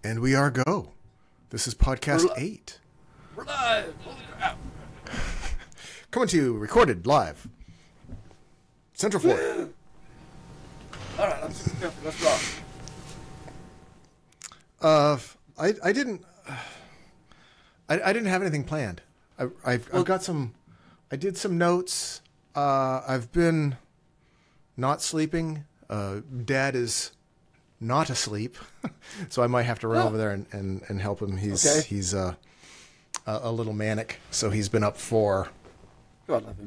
And we are go. This is podcast 8. We're live. Holy crap. Coming to you, recorded live. Central Florida. All right, I'm super careful. Let's rock. I didn't have anything planned. I've got some. I did some notes. I've been not sleeping. Dad is not asleep, so I might have to run over there and help him. He's a little manic, so he's been up for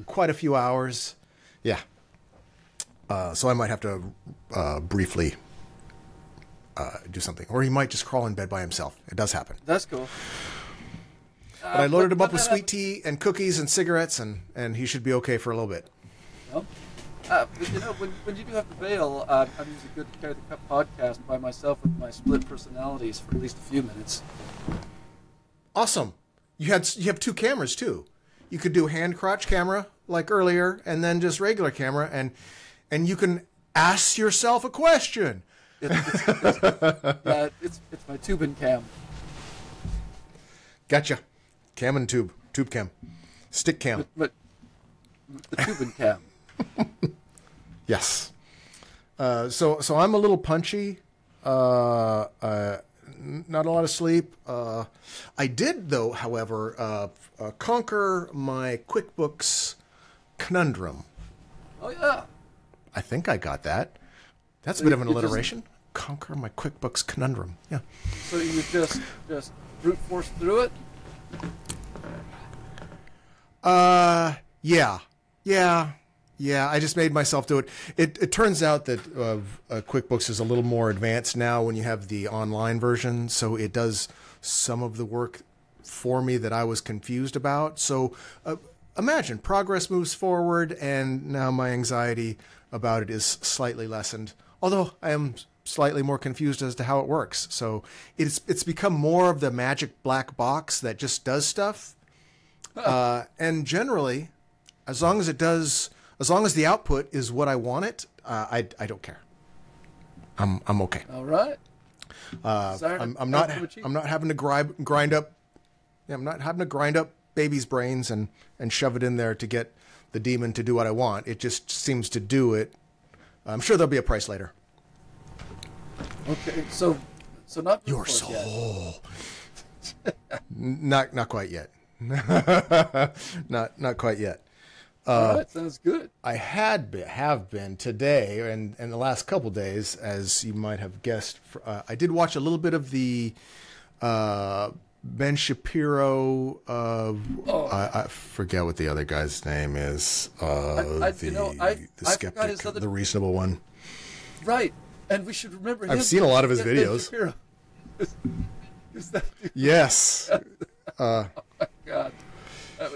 quite a few hours. Yeah. So I might have to briefly do something, or he might just crawl in bed by himself. It does happen. That's cool. But I loaded him up with sweet tea and cookies and cigarettes, and he should be okay for a little bit. Well, but you know, when you do have to bail, I'm usually good to carry the cup podcast by myself with my split personalities for at least a few minutes. Awesome. You have two cameras too. You could do hand crotch camera like earlier, and then just regular camera, and you can ask yourself a question. It's my tube and cam. Gotcha. Cam and tube cam, stick cam. But the tube and cam. Yes. So I'm a little punchy. Not a lot of sleep. I did, though, however, conquer my QuickBooks conundrum. Oh yeah. I think I got that. That's a bit of an alliteration. Conquer my QuickBooks conundrum. Yeah. So you just brute force through it? Yeah. I just made myself do it. It turns out that QuickBooks is a little more advanced now when you have the online version, so it does some of the work for me that I was confused about. So imagine progress moves forward, and now my anxiety about it is slightly lessened, although I am slightly more confused as to how it works. So it's become more of the magic black box that just does stuff. And generally, as long as the output is what I want it, I don't care. I'm okay. All right. I'm not having to grind up. Yeah, I'm not having to grind up babies' brains and shove it in there to get the demon to do what I want. It just seems to do it. I'm sure there'll be a price later. Okay, so not your soul. Not quite yet. not quite yet. All right, sounds good. I have been today and the last couple days, as you might have guessed. I did watch a little bit of the Ben Shapiro. I forget what the other guy's name is. The skeptic, the reasonable one. Right, and we should remember him. I've seen a lot of his videos. Is that dude? Yes. Oh my God.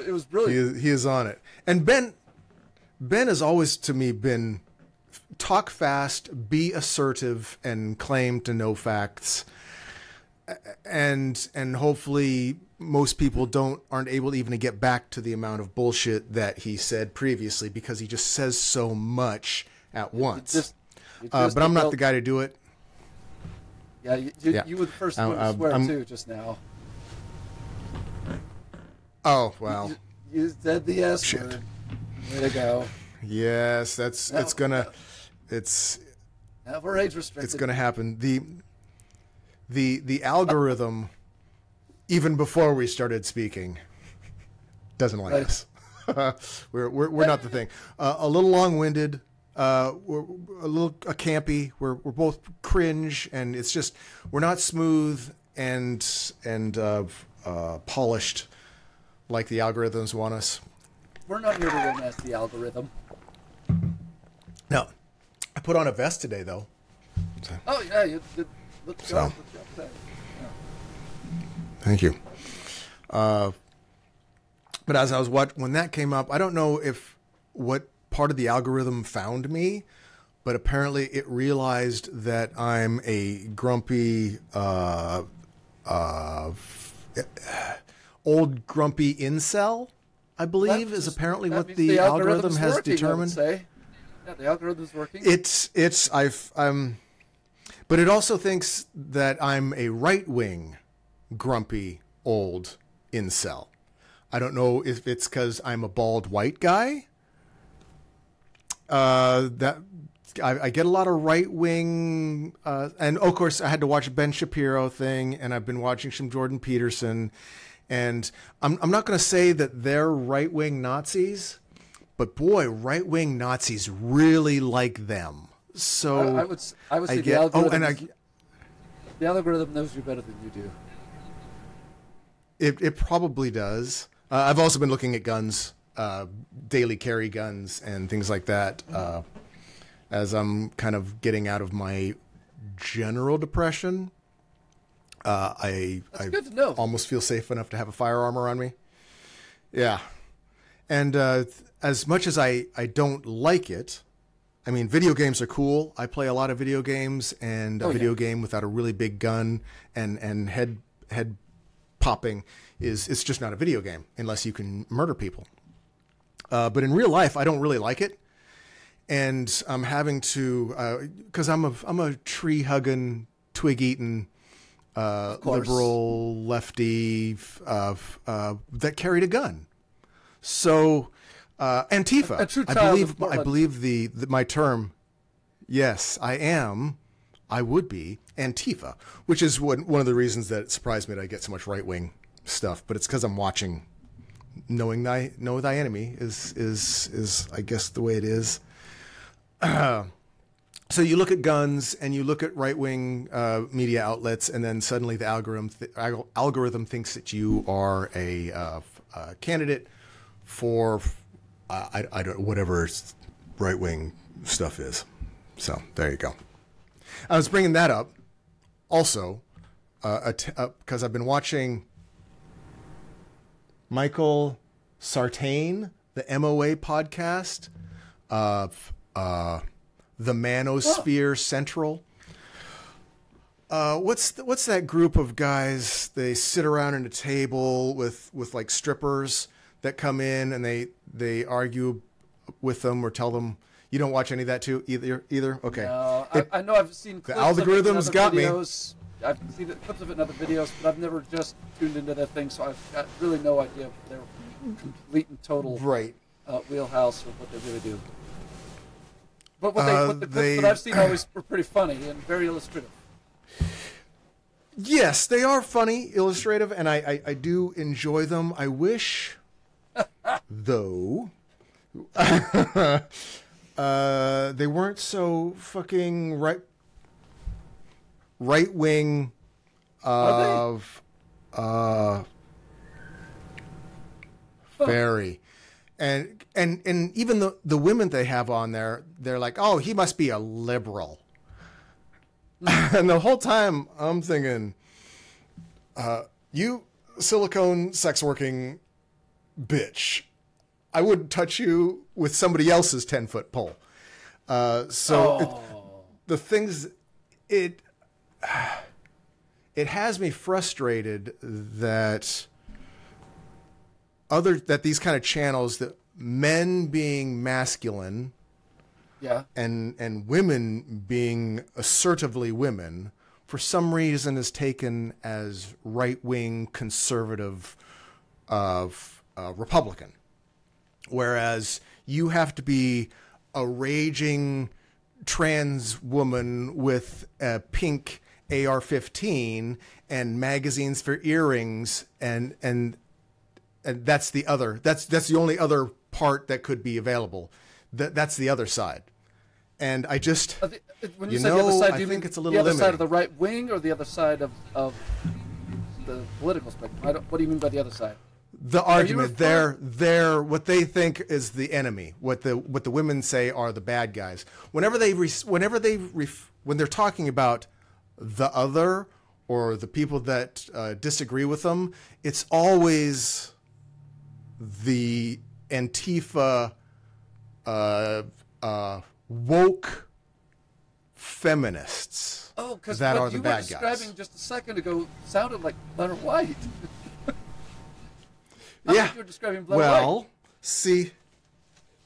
It was brilliant. He is on it. And Ben has always, to me, been talk fast, be assertive, and claim to know facts. And hopefully most people aren't able even to get back to the amount of bullshit that he said previously, because he just says so much at once. But I'm not the guy to do it. Yeah, you were the first one to swear too just now. Oh, well. You said the S Shit. word. Way to go. Yes, it's now we're age restricted. It's gonna happen. The algorithm, even before we started speaking, doesn't like us. we're not the thing. A little long-winded. We're a little campy. We're both cringe, and it's just we're not smooth and polished like the algorithms want us. We're not here to romance the algorithm. No, I put on a vest today, though. So. Oh yeah, you did. Let's go. Yeah. Thank you. But as I was when that came up, I don't know what part of the algorithm found me, but apparently it realized that I'm a grumpy, old grumpy incel, I believe, is apparently what the algorithm has determined. Yeah, the algorithm's working. But it also thinks that I'm a right-wing, grumpy, old incel. I don't know if it's because I'm a bald white guy. That I get a lot of right-wing, and of course I had to watch a Ben Shapiro thing, and I've been watching some Jordan Peterson, and I'm not going to say that they're right-wing Nazis, but boy, right-wing Nazis really like them. So I would say the algorithm. The algorithm knows you better than you do. It probably does. I've also been looking at guns, daily carry guns, and things like that. As I'm kind of getting out of my general depression, I good to know. Almost feel safe enough to have a firearm around me. Yeah. And as much as I don't like it, I mean, video games are cool. I play a lot of video games, and a video game without a really big gun and head popping it's just not a video game unless you can murder people. But in real life, I don't really like it. And I'm having to, because I'm a tree hugging, twig eating, liberal lefty that carried a gun. So Antifa, a true child I believe my term. Yes, I would be Antifa, which is one of the reasons that it surprised me that I get so much right wing stuff. But it's because I'm watching. Knowing know thy enemy is I guess the way it is. So you look at guns and you look at right-wing media outlets, and then suddenly the algorithm thinks that you are a candidate for I don't whatever right-wing stuff is. So there you go. I was bringing that up also because I've been watching Michael Sartain, the MOA podcast, the Manosphere Central. What's that group of guys? They sit around at a table with like strippers that come in, and they argue with them or tell them. You don't watch any of that too either? Okay. No, I know I've seen clips the algorithms of got videos. I've seen clips of it in other videos, but I've never just tuned into that thing, so I've got really no idea if they're complete and total wheelhouse of what they really do. But the clips that I've seen always were pretty funny and very illustrative. Yes, they are funny, illustrative, and I do enjoy them. I wish, though, they weren't so fucking right wing very. And even the women they have on there, they're like, oh, he must be a liberal. And the whole time I'm thinking, you silicone sex working bitch, I wouldn't touch you with somebody else's 10-foot pole. The things it has me frustrated that these kind of channels, that men being masculine, and women being assertively women, for some reason is taken as right-wing conservative Republican, whereas you have to be a raging trans woman with a pink AR-15 and magazines for earrings, and that's the only other part that could be available. That's the other side. And I just, when you say the other side, do you think mean it's a little the other limiting. side of the right wing or the other side of the political spectrum? What do you mean by the other side? The argument, they're what they think is the enemy. What the women say are the bad guys. When they're talking about the other or the people that disagree with them, it's always the Antifa woke feminists. Oh, because that are what the you bad were guys. describing just a second ago sounded like Leonard White. Yeah. You were describing Leonard White. See,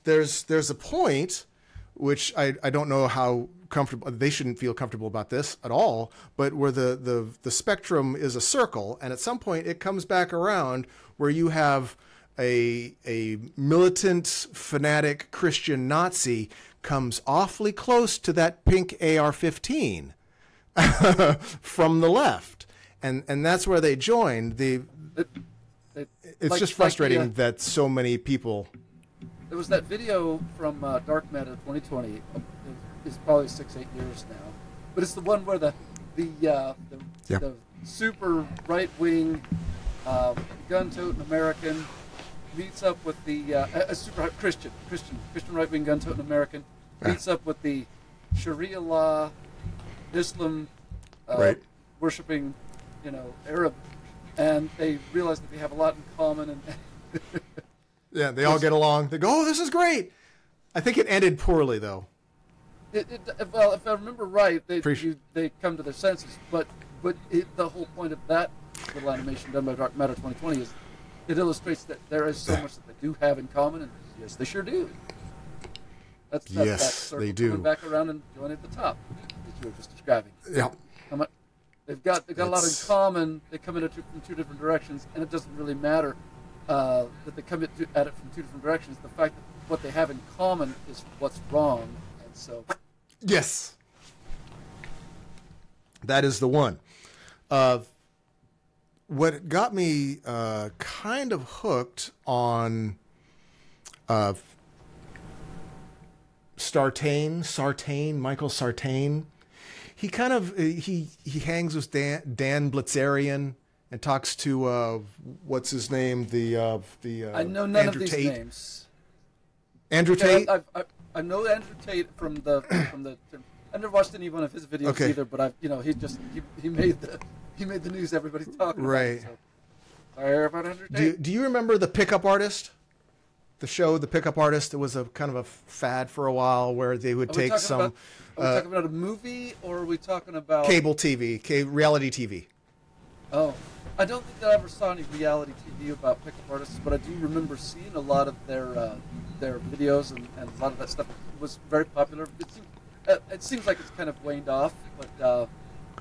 there's a point which I don't know how comfortable, they shouldn't feel comfortable about this at all, but where the spectrum is a circle, and at some point it comes back around where you have a militant, fanatic Christian Nazi comes awfully close to that pink AR-15 from the left, and that's where they joined. It's just frustrating that so many people. There was that video from Dark Matter 2020. It's probably 6-8 years now, but it's the one where the super right wing gun-toting American meets up with the super Christian right wing gun-toting American meets up with the Sharia law Islam worshiping, Arab, and they realize that they have a lot in common. And yeah, they all get along. They go, "Oh, this is great." I think it ended poorly, though. Well, if I remember right, they come to their senses. But the whole point of that little animation done by Dark Matter 2020 is it illustrates that there is so much that they do have in common, and yes, they sure do. That's that circle they do. Coming back around and joining at the top, as you were just describing. Yeah. They've got a lot in common. They come at it from two different directions, and it doesn't really matter that they come at it from two different directions. The fact that what they have in common is what's wrong, and so. Yes. That is the one. What got me kind of hooked on Michael Sartain. He kind of he hangs with Dan Blitzerian and talks to what's his name, I know none Andrew of these Tate. names. Andrew Tate. I know Andrew Tate from the. I never watched any one of his videos either, but he made the news. Everybody's talking about it. So. Sorry about Andrew Tate. Do you remember the Pickup Artist? The show, The Pickup Artist. It was a kind of a fad for a while where they would take some. Are we talking about a movie, or are we talking about cable TV, reality TV? Oh, I don't think I ever saw any reality TV about pickup artists, but I do remember seeing a lot of their videos, and a lot of that stuff was very popular. It seems like it's kind of waned off, but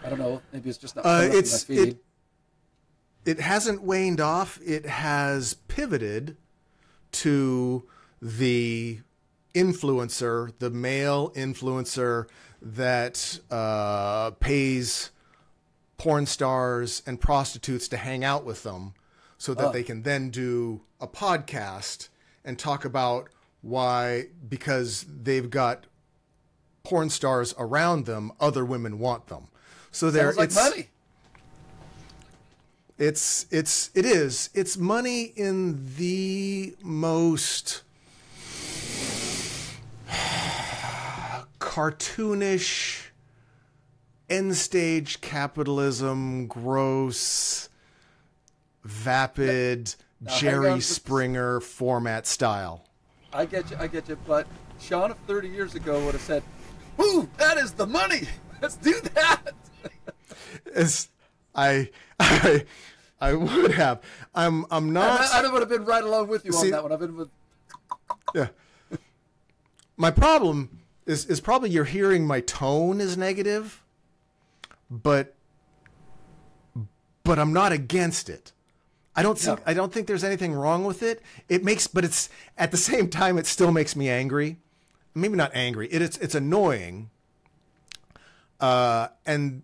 I don't know. Maybe it's just not coming up in my feed. It hasn't waned off. It has pivoted to the influencer, the male influencer that pays porn stars and prostitutes to hang out with them so that they can then do a podcast and talk about why, because they've got porn stars around them, other women want them. So Sounds like money. It's money in the most cartoonish, end stage capitalism, gross, vapid, Jerry Springer format style. I get you, but Sean of 30 years ago would have said, "Woo, that is the money. Let's do that." I would have. I'm not. I would have been right along with you on that one. I've been with. Yeah. My problem is probably you're hearing my tone is negative, but I'm not against it. I don't think there's anything wrong with it. But it's at the same time it still makes me angry. Maybe not angry. It's annoying. And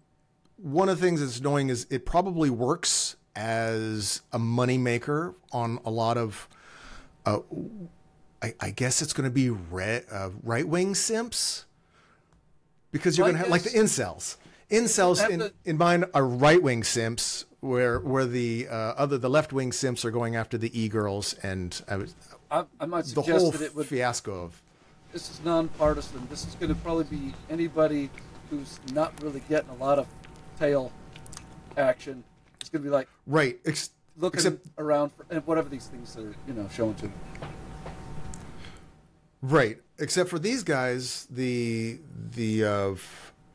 one of the things that's annoying is it probably works as a moneymaker on a lot of, I guess it's going to be right-wing simps, because you're going to have like the incels. Incels in mine are right-wing simps, where the left-wing simps are going after the e-girls, and I might suggest the whole that it would fiasco of. This is nonpartisan. This is going to probably be anybody who's not really getting a lot of tail action. It's going to be like looking around for whatever these things are, showing to. Right, except for these guys, the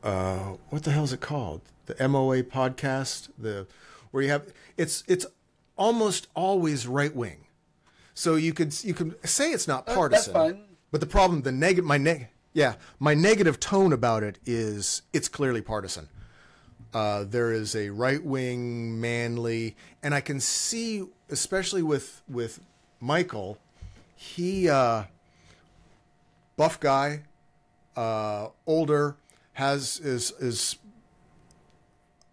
what the hell is it called? The MOA podcast, where you have it's almost always right wing. So you could say it's not partisan. That's fine. But the problem, Yeah, my negative tone about it is it's clearly partisan. There is a right-wing, manly, and I can see, especially with Michael, he buff guy, older, is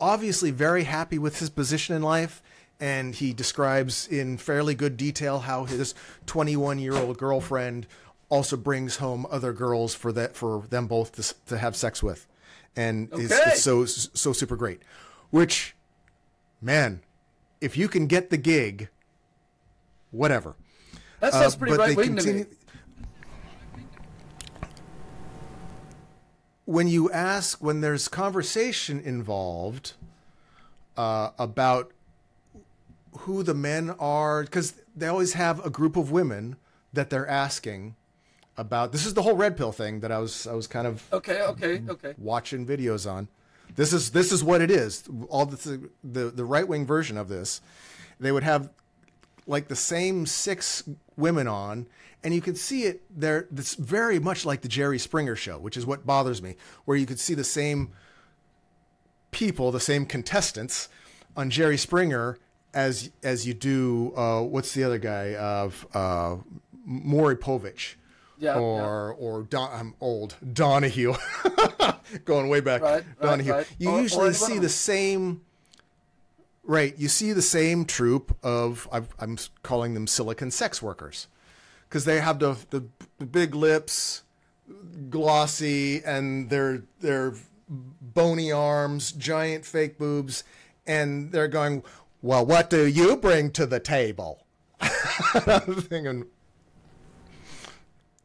obviously very happy with his position in life, and he describes in fairly good detail how his 21-year-old girlfriend also brings home other girls for them both to have sex with, and it's so super great. Which, man, if you can get the gig, whatever. That sounds pretty right wing to me. When there's conversation involved about who the men are, because they always have a group of women that they're asking about. This is the whole red pill thing that I was kind of watching videos on. This is what it is. All the right wing version of this, they would have like the same 6 women on, and you could see it there. It's very much like the Jerry Springer show, which is what bothers me, where you could see the same people, the same contestants on Jerry Springer as you do. What's the other guy of Maury Povich? Yeah, I'm old. Donahue. Going way back. Right, Donahue. Right. You usually see the same. Right. You see the same troupe of, I'm calling them silicon sex workers, because they have the big lips, glossy, and their bony arms, giant fake boobs, and they're going, well, what do you bring to the table? I'm thinking,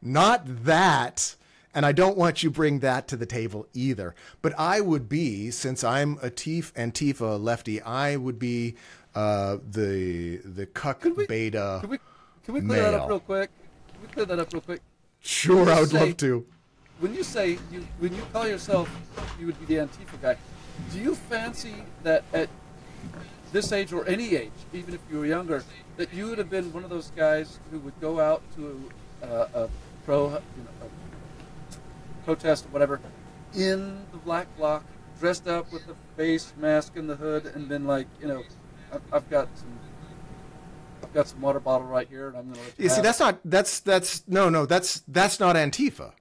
not that, and I don't want you bring that to the table either. But I would be, since I'm a Antifa lefty, I would be the cuck beta. Can we clear that up real quick? Can we clear that up real quick? Sure, I would love to. When you say when you call yourself, you would be the Antifa guy. Do you fancy that at this age or any age, even if you were younger, that you would have been one of those guys who would go out to a protest or whatever in the black bloc, dressed up with the face mask and the hood, and been like, I've got some water bottle right here, and I'm going to let you see, that's not Antifa.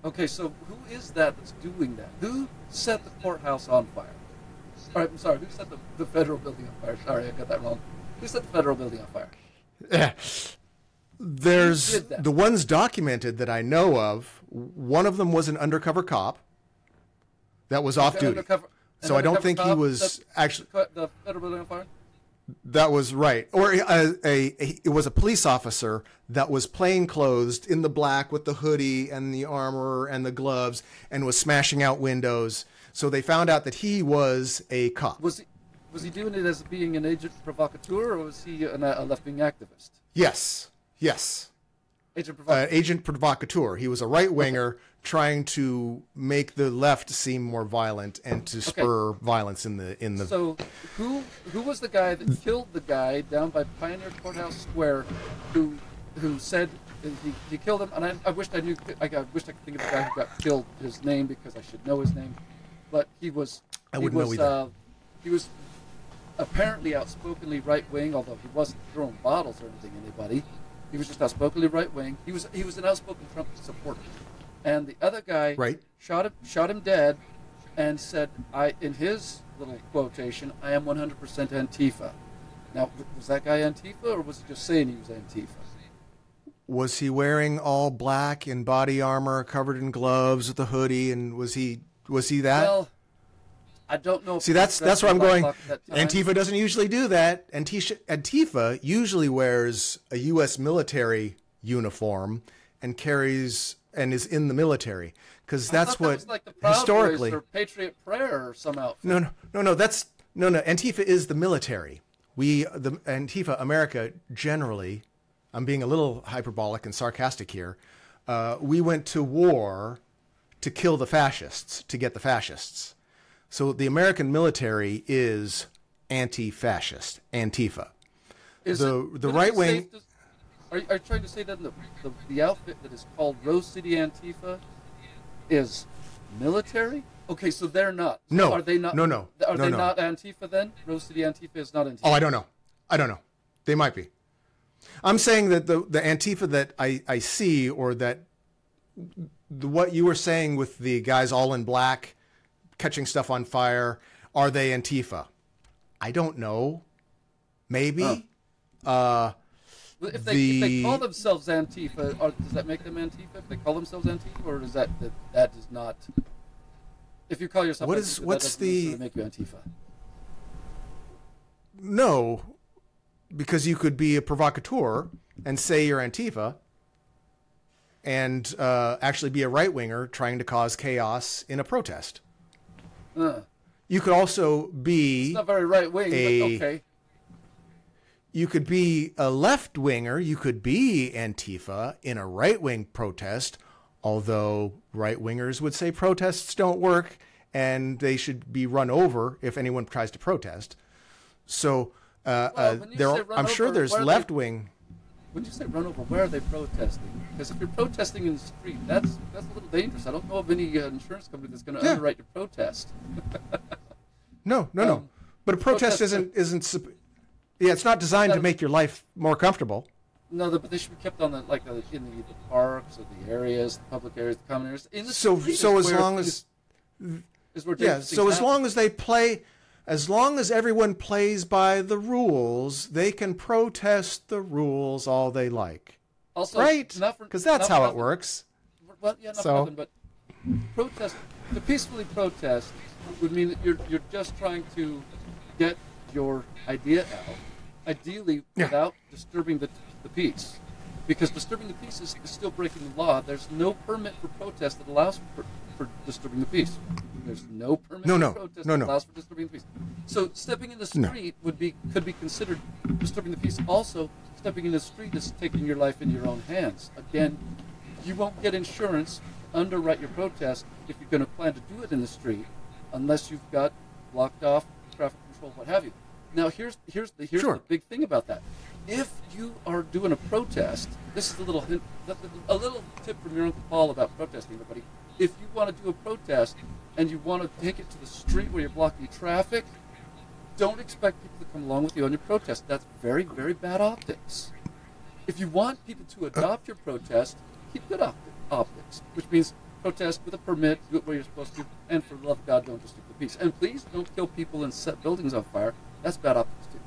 Okay, so who is that's doing that? Who set the courthouse on fire? All right, I'm sorry. Who set the federal building on fire? Sorry, I got that wrong. Who set the federal building on fire? Yeah. There's the ones documented that I know of. One of them was an undercover cop that was off duty. So I don't think he was actually the federal building on fire. That was right. Or it was a police officer that was plainclothed in the black with the hoodie and the armor and the gloves and was smashing out windows. So they found out that he was a cop. Was he doing it as being an agent provocateur, or was he a left-wing activist? Yes. Agent provocateur. He was a right-winger trying to make the left seem more violent and to spur violence in the. So who was the guy that killed the guy down by Pioneer Courthouse Square, who said he killed him? And I wished I knew. I wish I could think of the guy who got killed. His name, because I should know his name. But he was. I wouldn't know either. He was apparently outspokenly right-wing, although he wasn't throwing bottles or anything at anybody. He was just outspokenly right-wing. He was an outspoken Trump supporter. And the other guy shot him dead and said, in his little quotation, I am 100% Antifa. Now, was that guy Antifa, or was he just saying he was Antifa? Was he wearing all black and body armor, covered in gloves with a hoodie, and was he that? Well, I don't know. See, that's where I'm going. Antifa doesn't usually do that. Antifa usually wears a U.S. military uniform and carries and is in the military, because that's what was like the Proud historically Boys or Patriot Prayer or some outfit. No. Antifa is the military. The Antifa America generally. I'm being a little hyperbolic and sarcastic here. We went to war to kill the fascists, to get the fascists. So the American military is anti-fascist, Antifa. The right wing. Are you trying to say that the outfit that is called Rose City Antifa is military. Okay, so they're not. So No. Are they not? No, no. Are no, they no. not Antifa then? Rose City Antifa is not Antifa. Oh, I don't know. I don't know. They might be. I'm saying that the Antifa that I see, or that what you were saying with the guys all in black catching stuff on fire, are they Antifa? I don't know. Maybe. Well, if they call themselves Antifa, does that make them Antifa? If they call themselves Antifa, or does that does not? If you call yourself Antifa, what's that doesn't make you Antifa. No, because you could be a provocateur and say you're Antifa, and actually be a right-winger trying to cause chaos in a protest. You could also be... It's not very right-wing, but okay. You could be a left-winger. You could be Antifa in a right-wing protest, although right-wingers would say protests don't work and they should be run over if anyone tries to protest. So I'm sure there's left-wing... When you say run over, where are they protesting? Because if you're protesting in the street, that's a little dangerous. I don't know of any insurance company that's going to underwrite your protest. No. But a protest isn't. Yeah, it's not designed to make your life more comfortable. No, but they should be kept on in the parks or the areas, the public areas, the common areas. In the so as long as they play. As long as everyone plays by the rules, they can protest the rules all they like. Also, right? Because that's how it works. Well, yeah, not for nothing, but to peacefully protest would mean that you're just trying to get your idea out, ideally without disturbing the peace. Because disturbing the peace is still breaking the law. There's no permit for protest that allows for disturbing the peace. There's no permit for protest that allows for disturbing the peace. So stepping in the street could be considered disturbing the peace. Also, stepping in the street is taking your life in your own hands. Again, you won't get insurance to underwrite your protest if you're going to plan to do it in the street, unless you've got blocked off traffic control, what have you. Now, here's the big thing about that. If you are doing a protest, this is a little hint, a little tip from your Uncle Paul about protesting, everybody. If you want to do a protest and you want to take it to the street where you're blocking traffic, don't expect people to come along with you on your protest. That's very, very bad optics. If you want people to adopt your protest, keep good optics, which means protest with a permit, do it where you're supposed to, and for the love of God, don't disturb the peace. And please don't kill people and set buildings on fire. That's bad optics too.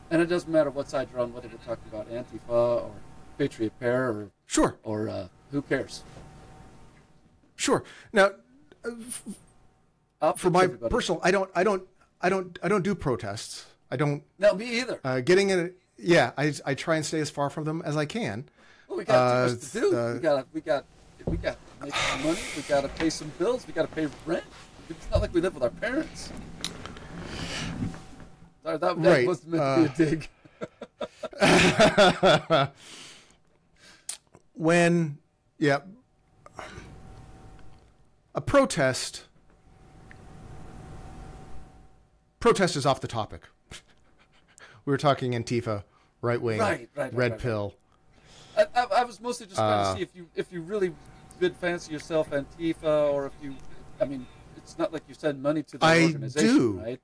And it doesn't matter what side you're on, whether we're talking about Antifa or Patriot Pair or who cares. Sure. Now, for my personal, I don't do protests. I don't. No, me either. Getting in, I try and stay as far from them as I can. Well, we got too much to do. We got to make some money. We got to pay some bills. We got to pay rent. It's not like we live with our parents. Sorry, that wasn't meant to be a dig. A protest is off the topic. We were talking Antifa, right wing, red pill. I was mostly just trying to see if you really did fancy yourself Antifa, or if you, I mean, it's not like you send money to the organization, right?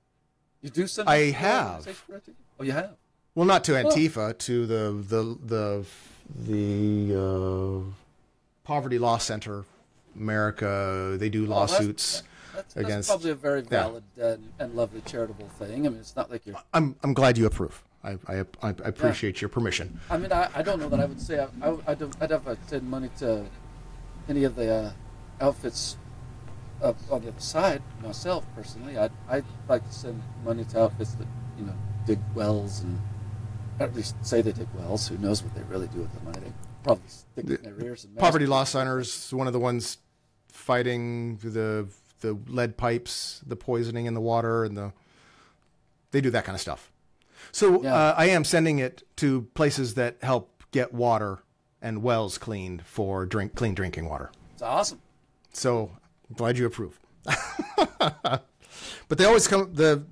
You do send money to the organization for Antifa? Oh, you have? Well, not to Antifa, to the Poverty Law Center, America. They do lawsuits against. That's probably a very valid and lovely charitable thing. I mean, it's not like you're. I'm glad you approve. I appreciate your permission. I mean, I don't know that I would say I'd ever send money to any of the outfits on the other side myself personally. I'd like to send money to outfits that dig wells, and or at least say they dig wells. Who knows what they really do with the money? They probably stick it in their ears. And Poverty Law Center's one of the ones fighting the lead pipes, the poisoning in the water, and they do that kind of stuff. So I am sending it to places that help get water and wells cleaned for clean drinking water. It's awesome. So I'm glad you approve. But they always come the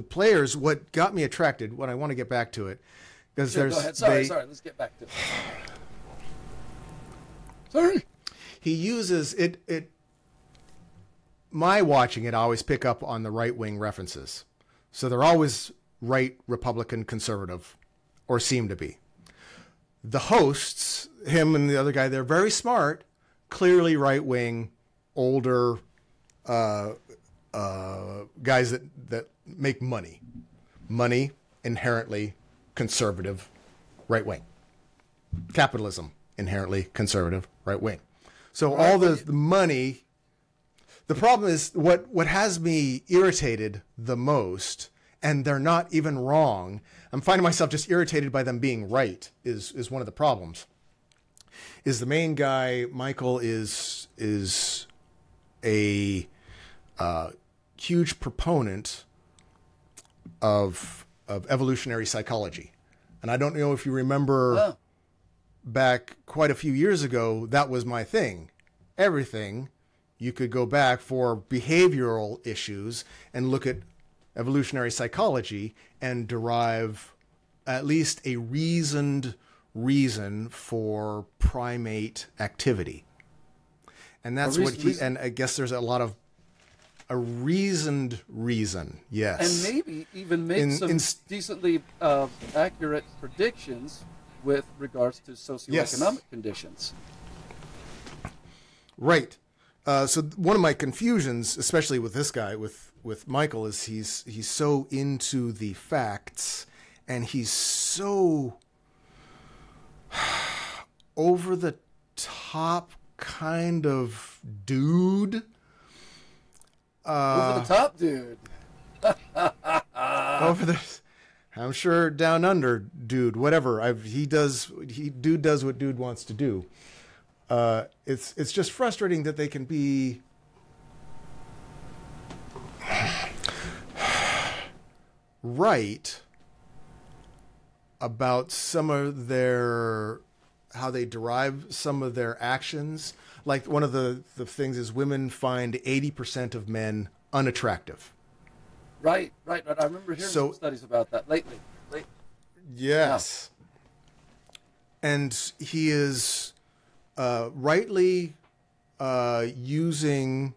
players. What got me attracted? What I want to get back to it because Go ahead. Sorry. Let's get back to it. Sorry. he uses it. My watching it, I always pick up on the right-wing references. So they're always right, Republican, conservative, or seem to be. The hosts, him and the other guy, they're very smart, clearly right-wing, older guys that make money. Money, inherently conservative, right-wing. Capitalism, inherently conservative, right-wing. So all the money... The problem is what has me irritated the most, and they're not even wrong. I'm finding myself just irritated by them being right is one of the problems. Is the main guy, Michael, is a huge proponent of evolutionary psychology. And I don't know if you remember back quite a few years ago, that was my thing. Everything. You could go back for behavioral issues and look at evolutionary psychology and derive at least a reasoned reason for primate activity. And that's and I guess there's a lot of a reasoned reason, yes. And maybe even make some decently accurate predictions with regards to socioeconomic conditions. Right. So one of my confusions, especially with this guy, with Michael, is he's so into the facts, and he's so over the top kind of dude. Over the top dude. I'm sure down under dude, whatever. Dude does what dude wants to do. It's just frustrating that they can be right about some of how they derive some of their actions. Like one of the things is women find 80% of men unattractive. Right. I remember hearing some studies about that lately. Yes. Yeah. And he is rightly using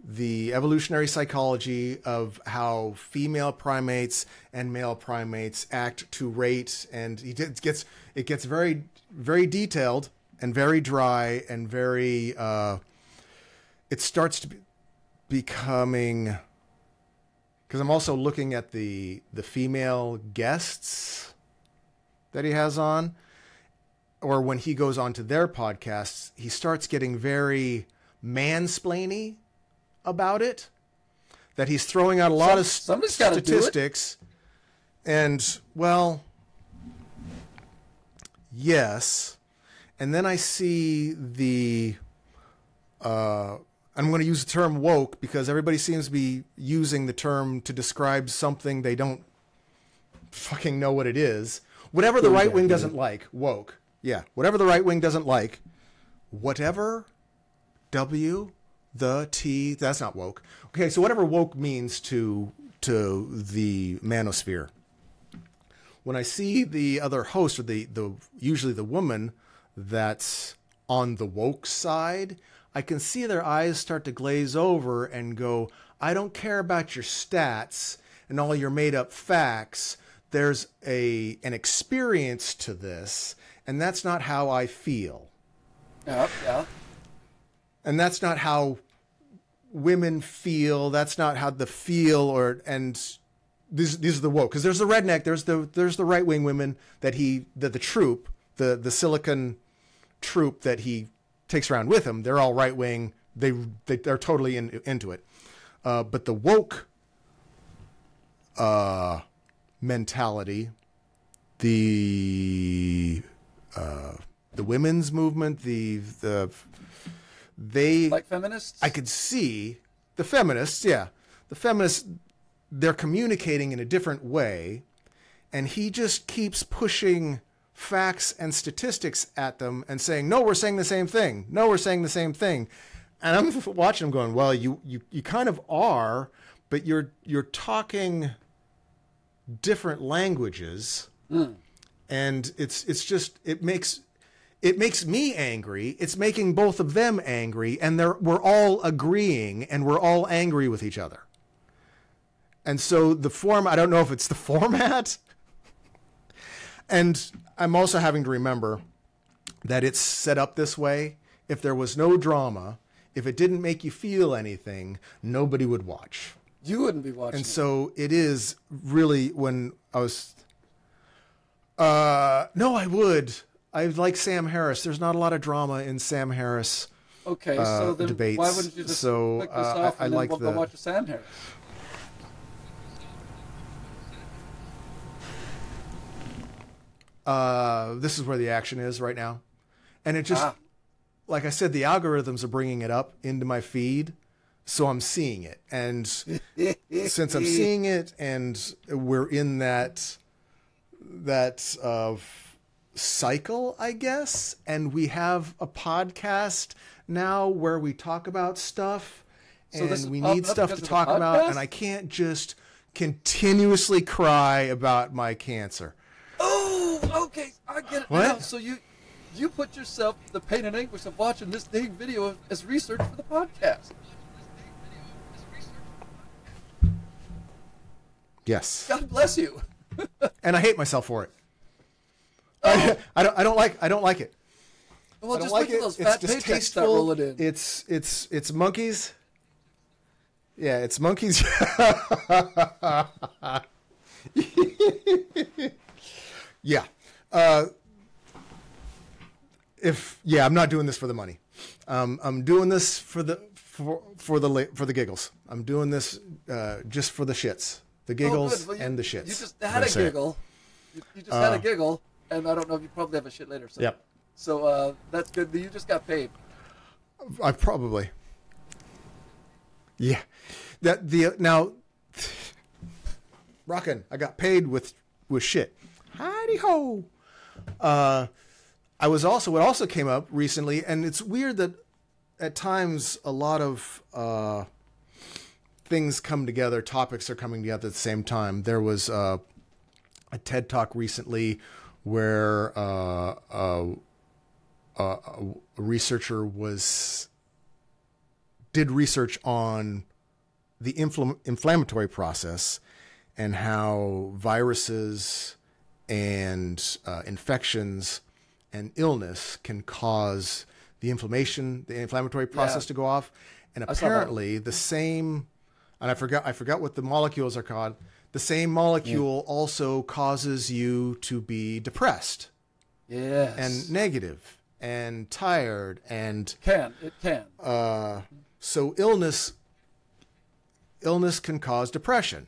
the evolutionary psychology of how female primates and male primates act to rate, and it gets very, very detailed and very dry and very it starts to becoming, because I'm also looking at the female guests that he has on, or when he goes on to their podcasts, he starts getting very mansplainy about it, that he's throwing out a lot of statistics, and, well, yes. And then I see I'm going to use the term woke because everybody seems to be using the term to describe something they don't fucking know what it is. Whatever the right wing doesn't like, woke. Yeah, whatever the right wing doesn't like, whatever the T, that's not woke. Okay, so whatever woke means to the Manosphere. When I see the other host, or usually the woman that's on the woke side, I can see their eyes start to glaze over and go, I don't care about your stats and all your made up facts. There's an experience to this, and that's not how I feel. Yeah. And that's not how women feel. That's not how the feel and these are the woke. Because there's the redneck, there's the right wing women the troop, the silicon troop that he takes around with him. They're all right wing. They're totally into it. But the woke mentality, the women's movement, they like feminists. I could see the feminists. Yeah, the feminists. They're communicating in a different way, and he just keeps pushing facts and statistics at them and saying, "No, we're saying the same thing. No, we're saying the same thing." And I'm watching him going, "Well, you kind of are, but you're talking different languages." And it's just, it makes me angry. It's making both of them angry, and we're all agreeing, and we're all angry with each other. And so the form, I don't know if it's the format. And I'm also having to remember that it's set up this way. If there was no drama, if it didn't make you feel anything, nobody would watch. You wouldn't be watching. And so it is really, when I was, no, I would. I like Sam Harris. There's not a lot of drama in Sam Harris okay, so then debates. why wouldn't you just click this off and then go watch Sam Harris? This is where the action is right now. And it just, like I said, the algorithms are bringing it up into my feed, so I'm seeing it. And since I'm seeing it and we're in that cycle, I guess, and we have a podcast now where we talk about stuff, and we need stuff to talk about, and I can't just continuously cry about my cancer. Oh, okay, I get it. What? Now. So you put yourself the pain and anguish of watching this dang video as research for the podcast. Yes. God bless you. And I hate myself for it. I don't like it. Well, I don't just like look at it. those It's fat paychecks start distasteful. rolling in. It's monkeys. Yeah, it's monkeys. Yeah. I'm not doing this for the money. I'm doing this for the giggles. I'm doing this just for the shits, the giggles, and the shits. You just had a giggle. You just had a giggle, and I don't know if you probably have a shit later. So. Yep. So that's good. You just got paid. I probably. Yeah. Now, rockin'. I got paid with shit. Hidey ho. What also came up recently, and it's weird that at times a lot of things come together, topics are coming together at the same time. There was a TED Talk recently where a researcher did research on the inflammatory process and how viruses and infections and illness can cause the inflammatory process to go off. And apparently the same, and I forgot what the molecules are called. The same molecule also causes you to be depressed. Yes. And negative and tired and It can. So illness can cause depression.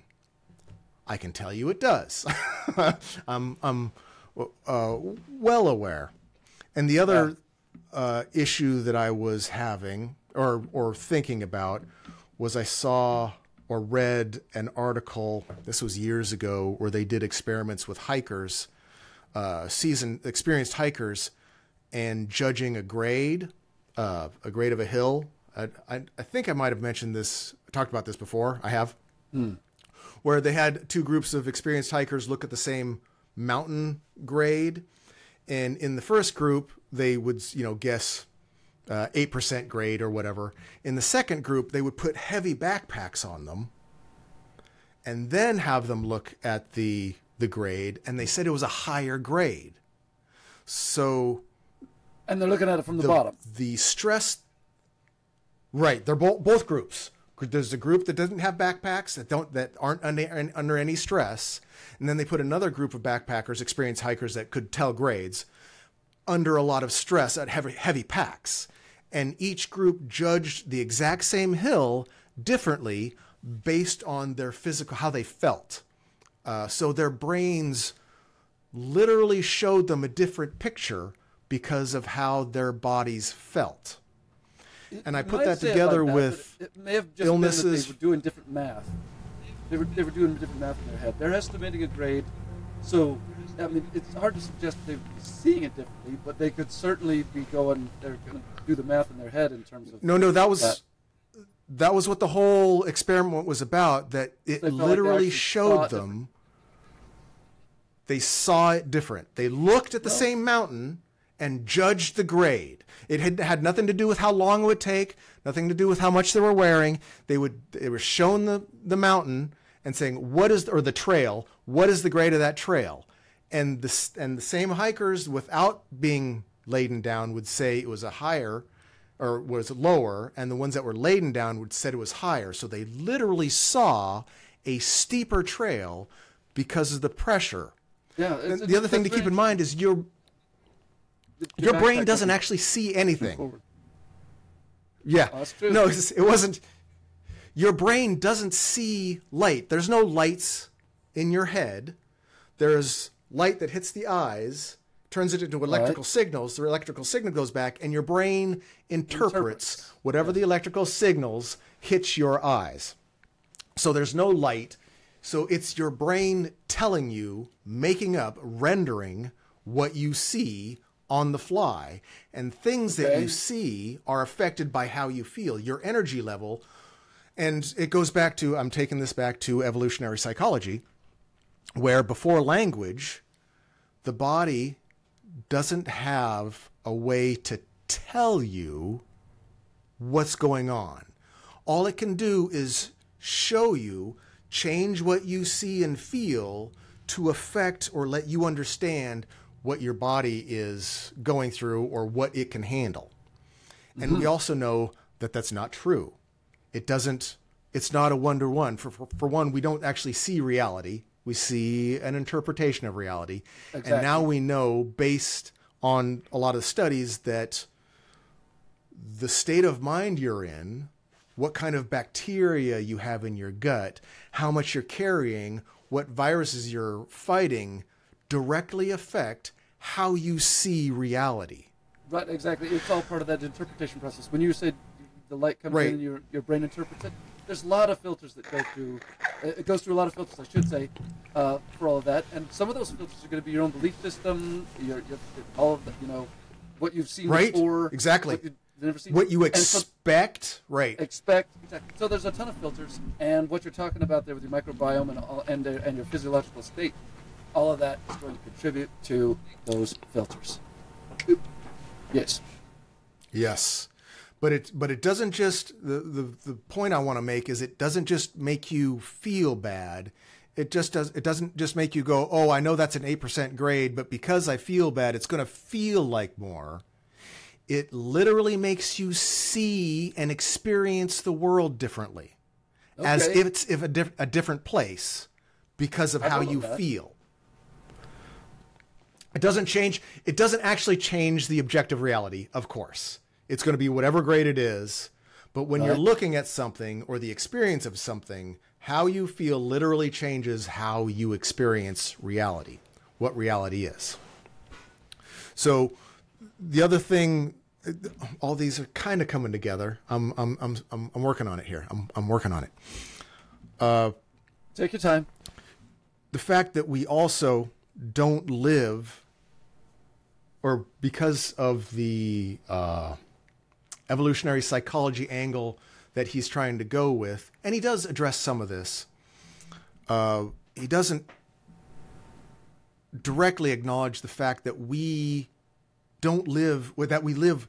I can tell you it does. I'm well aware. And the other issue that I was having or thinking about was I saw or read an article, this was years ago, where they did experiments with hikers, experienced hikers, and judging a grade of a hill. I think I might have mentioned this, talked about this before. I have. Where they had two groups of experienced hikers look at the same mountain grade. And in the first group, they would, guess 8% grade or whatever. In the second group, they would put heavy backpacks on them and then have them look at the grade. And they said it was a higher grade. So. And they're looking at it from the bottom. The stress. Right. They're both groups. There's a group that doesn't have backpacks that aren't under any stress, and then they put another group of backpackers, experienced hikers that could tell grades, under a lot of stress at heavy packs, and each group judged the exact same hill differently based on their physical, how they felt. So their brains literally showed them a different picture because of how their bodies felt. And I put that together with it may have just illnesses. Been that they were doing different math. They were doing different math in their head. They're estimating a grade, so I mean it's hard to suggest they're seeing it differently, but they could certainly be going. They're going to do the math in their head in terms of. No, that was what the whole experiment was about. That it literally showed them. They saw it different. They looked at the same mountain and judged the grade. It had nothing to do with how long it would take, nothing to do with how much they were wearing. They were shown the mountain and saying, or the trail, what is the grade of that trail? And the same hikers, without being laden down, would say it was a higher or was lower, and the ones that were laden down would said it was higher. So they literally saw a steeper trail because of the pressure. Yeah. The other thing to keep in mind is your brain doesn't actually see anything. Yeah. Oh, that's true. No, it wasn't. Your brain doesn't see light. There's no lights in your head. There's light that hits the eyes, turns it into electrical signals. The electrical signal goes back, and your brain interprets whatever the electrical signals hits your eyes. So there's no light. So it's your brain telling you, making up, rendering what you see on the fly. And things that you see are affected by how you feel, your energy level. And it goes back to, I'm taking this back to evolutionary psychology, where before language, the body doesn't have a way to tell you what's going on. All it can do is show you, change what you see and feel to affect or let you understand what your body is going through or what it can handle. And we also know that that's not true. It's not a one-to-one. For one, we don't actually see reality. We see an interpretation of reality. Exactly. And now we know, based on a lot of studies, that the state of mind you're in, what kind of bacteria you have in your gut, how much you're carrying, what viruses you're fighting, directly affect how you see reality. Right, exactly. It's all part of that interpretation process. When you said the light comes in and your brain interprets it, there's a lot of filters that go through. It goes through a lot of filters, I should say, for all of that. And some of those filters are going to be your own belief system, all of the, what you've seen before. Exactly. Never seen. What you expect, Exactly. So there's a ton of filters, and what you're talking about there with your microbiome and your physiological state, all of that is going to contribute to those filters. Yes. Yes. But it doesn't just, the point I want to make is it doesn't just make you feel bad. It doesn't just make you go, oh, I know that's an 8% grade, but because I feel bad, it's going to feel like more. It literally makes you see and experience the world differently, as if it's a different place because of how you feel. It doesn't actually change the objective reality, of course. It's going to be whatever grade it is. But when you're looking at something or the experience of something, how you feel literally changes how you experience reality, what reality is. So the other thing, all these are kind of coming together. I'm working on it here. I'm working on it. Take your time. The fact that we also don't live, or because of the evolutionary psychology angle that he's trying to go with, and he does address some of this, he doesn't directly acknowledge the fact that we live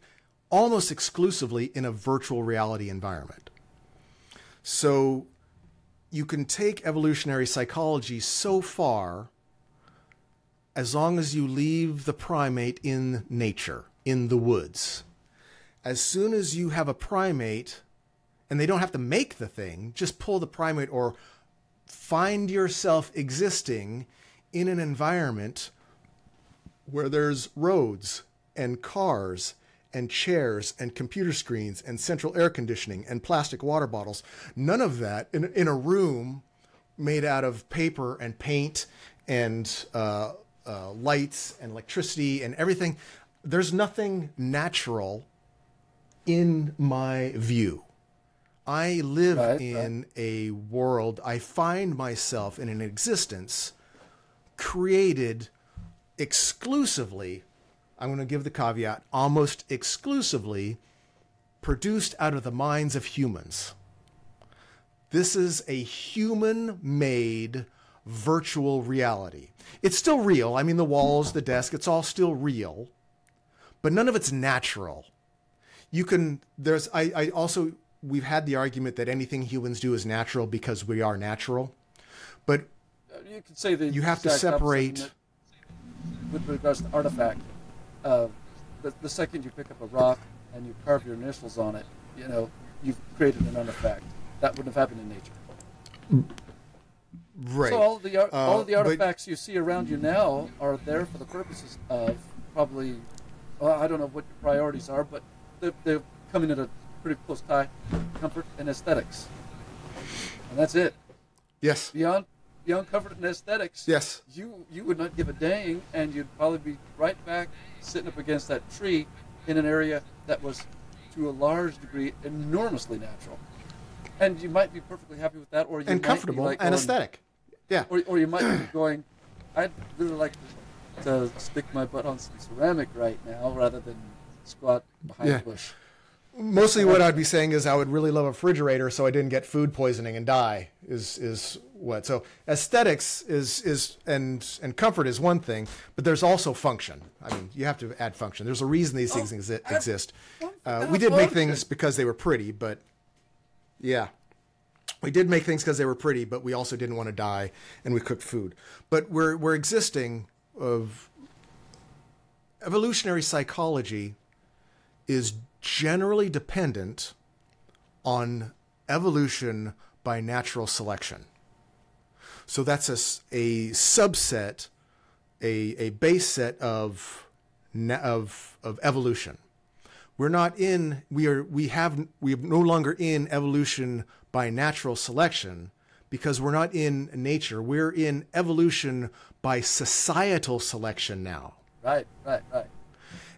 almost exclusively in a virtual reality environment. So you can take evolutionary psychology so far as long as you leave the primate in nature, in the woods. As soon as you have a primate, and they don't have to make the thing, just pull the primate or find yourself existing in an environment where there's roads and cars and chairs and computer screens and central air conditioning and plastic water bottles. None of that in a room made out of paper and paint and lights and electricity and everything. There's nothing natural in my view. I live in a world, I find myself in an existence created exclusively, I'm going to give the caveat, almost exclusively produced out of the minds of humans. This is a human-made virtual reality. It's still real. I mean, the walls, the desk, it's all still real. but none of it's natural. We've had the argument that anything humans do is natural because we are natural, but you could say that you have to separate. With regards to artifact, the second you pick up a rock and you carve your initials on it, you've created an artifact. That wouldn't have happened in nature. Right. So all of the artifacts you see around you now are there for the purposes of probably, I don't know what your priorities are, but they're coming at a pretty close tie, comfort and aesthetics. And that's it. Yes. Beyond comfort and aesthetics, yes, you would not give a dang, and you'd probably be right back sitting up against that tree in an area that was, to a large degree, enormously natural. And you might be perfectly happy with that, or you and might comfortable be and aesthetic. Yeah. Or you might be going, I'd really like to stick my butt on some ceramic right now rather than squat behind a bush. Mostly what I'd be saying is I would really love a refrigerator so I didn't get food poisoning and die is what. So aesthetics and comfort is one thing, but there's also function. I mean, you have to add function. There's a reason these things exist. We did make things because they were pretty, but yeah. We did make things because they were pretty, but we also didn't want to die, and we cooked food. But we're existing of evolutionary psychology is generally dependent on evolution by natural selection. So that's a subset, a base set of evolution. We're not in. We are no longer in evolution by natural selection because we're not in nature. We're in evolution by societal selection now. Right.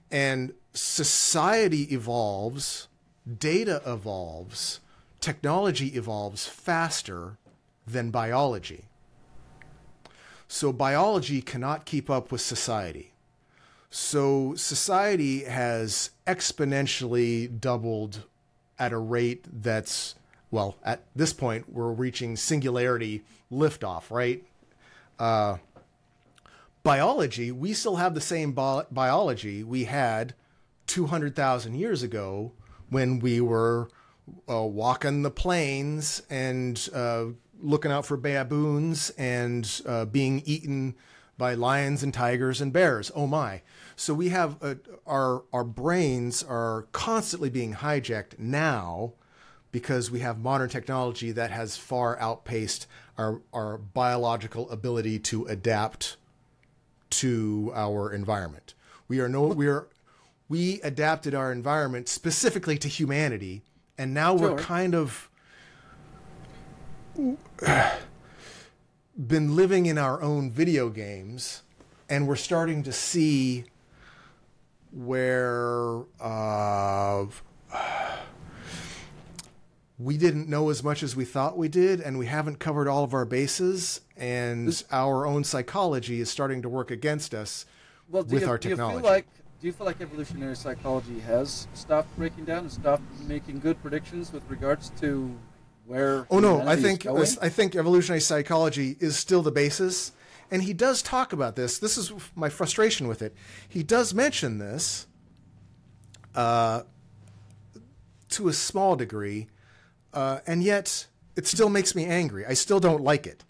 And society evolves, data evolves, technology evolves faster than biology. So biology cannot keep up with society. So society has exponentially doubled at a rate that's, well, at this point, we're reaching singularity liftoff, right? Biology, we still have the same biology we had 200,000 years ago when we were walking the plains and looking out for baboons and being eaten by lions and tigers and bears. Oh my. So we have our brains are constantly being hijacked now because we have modern technology that has far outpaced our biological ability to adapt to our environment. We adapted our environment specifically to humanity, and now we're kind of been living in our own video games, and we're starting to see where we didn't know as much as we thought we did, and we haven't covered all of our bases, and our own psychology is starting to work against us with our technology. Do you feel like evolutionary psychology has stopped breaking down and stopped making good predictions with regards to where? Oh no, I think evolutionary psychology is still the basis, and he does talk about this. This is my frustration with it. He does mention this to a small degree, and yet it still makes me angry. I still don't like it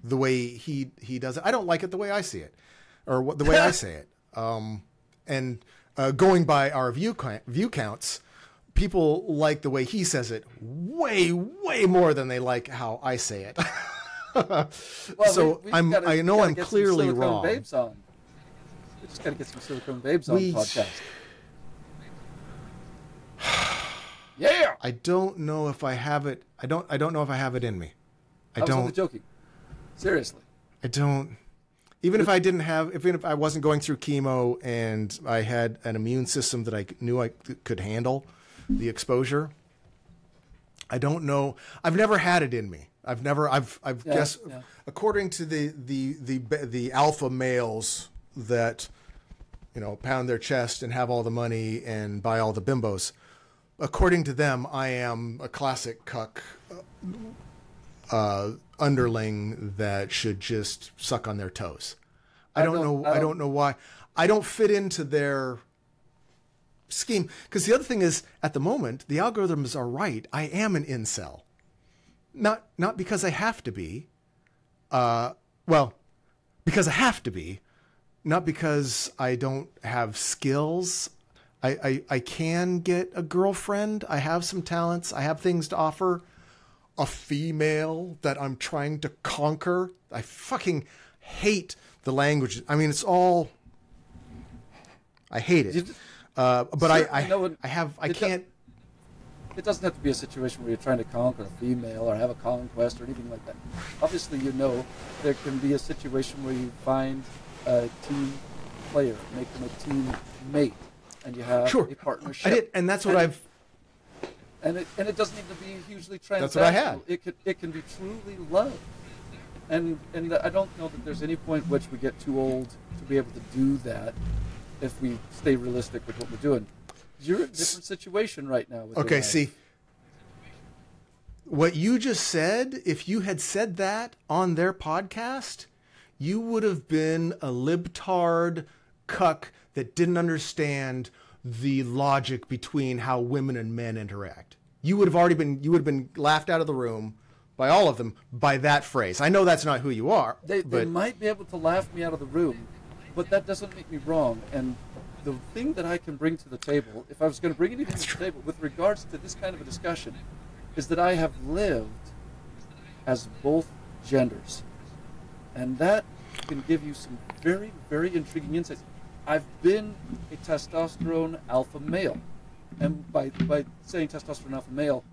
the way he does it. I don't like it the way I see it, or the way I say it. And going by our view counts, people like the way he says it way more than they like how I say it. So I know I'm clearly wrong. Babes on. We just got to get some silicone babes on the podcast. Yeah. I don't know if I have it. I don't know if I have it in me. I was only joking. Seriously. I don't. Even if I wasn't going through chemo and I had an immune system that I knew I could handle the exposure, I don't know. I've never had it in me. According to the alpha males that, pound their chest and have all the money and buy all the bimbos, according to them, I am a classic cuck underling that should just suck on their toes. I don't know why. I don't fit into their scheme. Because the other thing is, at the moment, the algorithms are right. I am an incel. Not because I have to be. Well, because I have to be. Not because I don't have skills. I can get a girlfriend. I have some talents. I have things to offer. A female that I'm trying to conquer. I fucking hate the language. I mean, it's all... I hate it. But I can't... It doesn't have to be a situation where you're trying to conquer a female or have a conquest or anything like that. Obviously, there can be a situation where you find a team player, make them a team mate, and you have a partnership. I did, and that's what I've... And it doesn't need to be hugely transactional. That's what I had. It can be truly love. And I don't know that there's any point at which we get too old to be able to do that if we stay realistic with what we're doing. You're in a different situation right now. Okay, see, what you just said, if you had said that on their podcast, you would have been a libtard cuck that didn't understand the logic between how women and men interact. You would have been laughed out of the room by all of them by that phrase. I know that's not who you are. They might be able to laugh me out of the room, but that doesn't make me wrong. And the thing that I can bring to the table, if I was going to bring anything to the table with regards to this kind of a discussion, is that I have lived as both genders. And that can give you some very, very intriguing insights. I've been a testosterone alpha male. And by saying testosterone alpha male,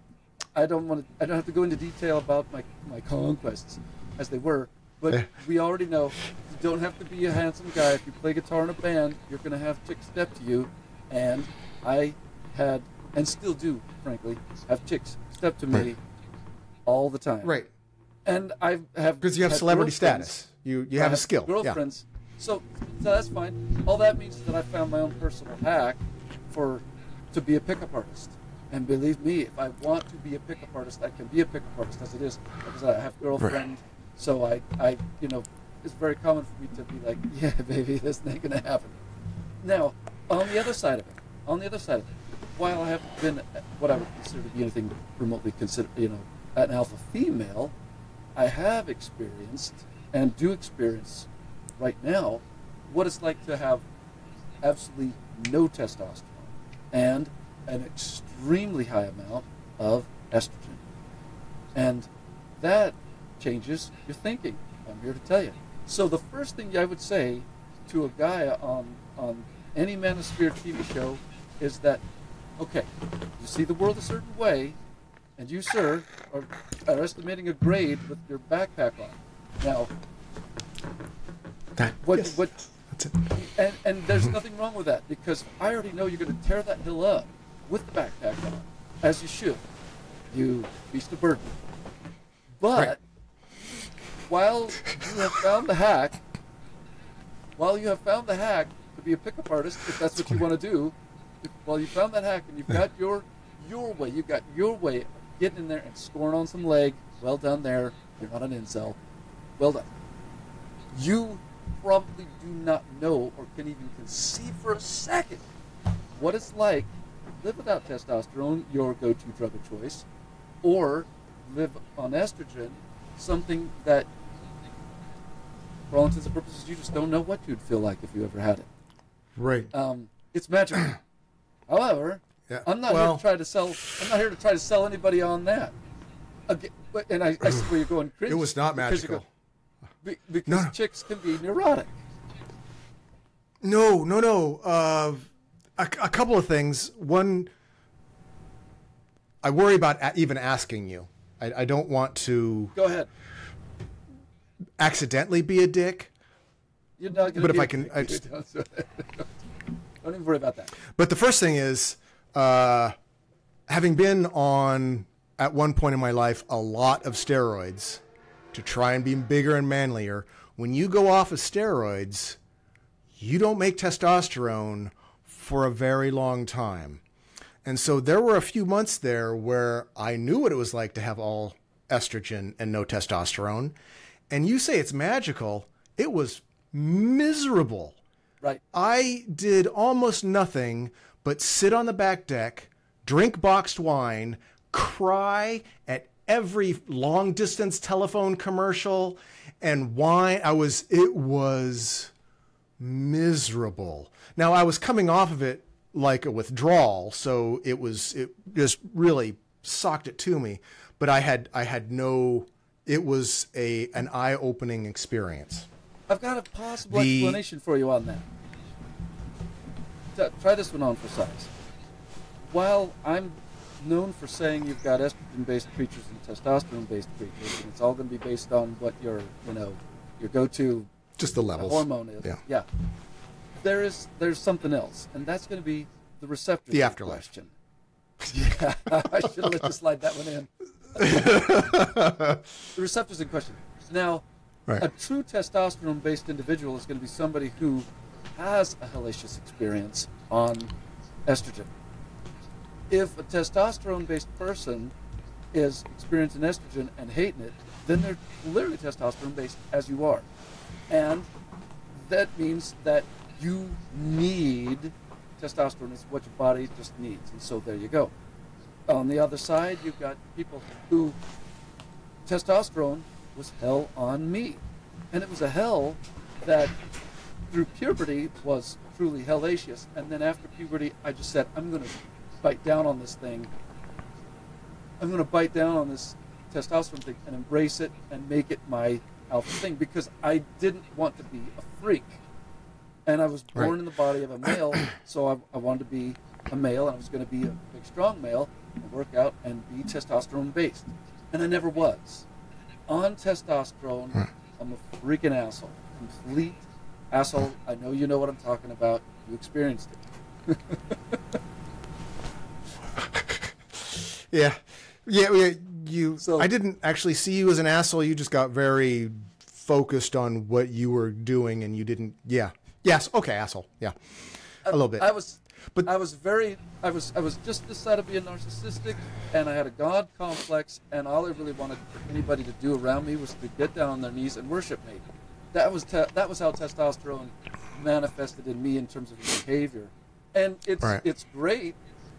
I don't have to go into detail about my conquests as they were, but we already know you don't have to be a handsome guy. If you play guitar in a band, you're going to have chicks step to you. And I had, and still do, frankly, have chicks step to me all the time. Right. And I have... Because you have celebrity status. You have a skill. Girlfriends. Yeah. So that's fine. All that means is that I found my own personal hack to be a pickup artist. And believe me, if I want to be a pickup artist, I can be a pickup artist as it is, because I have a girlfriend. Right. So I it's very common for me to be like, yeah, baby, this ain't gonna happen. Now, on the other side of it, while I haven't been what I would consider to be anything remotely an alpha female, I have experienced and do experience right now what it's like to have absolutely no testosterone and an extremely high amount of estrogen. And that changes your thinking. I'm here to tell you. So the first thing I would say to a guy on any Manosphere TV show is that, okay, you see the world a certain way, and you, sir, are estimating a grade with your backpack on. Now, That's it. And there's nothing wrong with that, because I already know you're going to tear that hill up with the backpack on, as you should. You beast of burden. But while you have found the hack to be a pickup artist, if that's what you want to do, while you found that hack and you've got your way of getting in there and scoring on some leg, well done there. You're not an incel. Well done. You probably do not know or can even conceive for a second what it's like to live without testosterone, your go-to drug of choice, or live on estrogen, something that, for all intents and purposes, you just don't know what you'd feel like if you ever had it. Right. It's magical. However, I'm not here to try to sell. I'm not here to try to sell anybody on that. Again, and I see where you're going, Chris. It was not magical. Because chicks can be neurotic. No. A couple of things. One, I worry about even asking you. I don't want to... Go ahead. ...accidentally be a dick. You're not going to be a dick. I just... Don't even worry about that. But the first thing is, having been on, at one point in my life, a lot of steroids to try and be bigger and manlier, when you go off of steroids, you don't make testosterone for a very long time. And so there were a few months there where I knew what it was like to have all estrogen and no testosterone. And you say it's magical. It was miserable. Right. I did almost nothing but sit on the back deck, drink boxed wine, cry at every long distance telephone commercial, and whine. It was miserable. Now, I was coming off of it like a withdrawal, so it just really socked it to me. But it was an eye-opening experience. I've got a possible explanation for you on that. Try this one on for size. While I'm known for saying you've got estrogen-based creatures and testosterone-based creatures, and it's all going to be based on what your go-to just the levels hormone is. Yeah. There's something else, and that's going to be the receptors. The afterlife. Question. Yeah, I should have let you slide that one in. The receptors in question. Now, a true testosterone-based individual is going to be somebody who has a hellacious experience on estrogen. If a testosterone-based person is experiencing estrogen and hating it, then they're literally testosterone-based as you are. And that means that you need testosterone. Is what your body just needs. And so there you go. On the other side, you've got people who testosterone was hell on me. And it was a hell that through puberty was truly hellacious. And then after puberty, I just said, I'm going to bite down on this thing. I'm going to bite down on this testosterone thing and embrace it and make it my alpha thing, because I didn't want to be a freak. And I was born in the body of a male, so I wanted to be a male, and I was going to be a big, strong male and work out and be testosterone-based. And I never was. On testosterone, I'm a freaking asshole. Complete asshole. I know you know what I'm talking about. You experienced it. Yeah. I didn't actually see you as an asshole. You just got very focused on what you were doing, and you didn't. Yeah. Yes. Okay. Asshole. Yeah. A little bit. I was just decided to be a narcissistic, and I had a God complex, and all I really wanted anybody to do around me was to get down on their knees and worship me. That was how testosterone manifested in me in terms of behavior, and it's great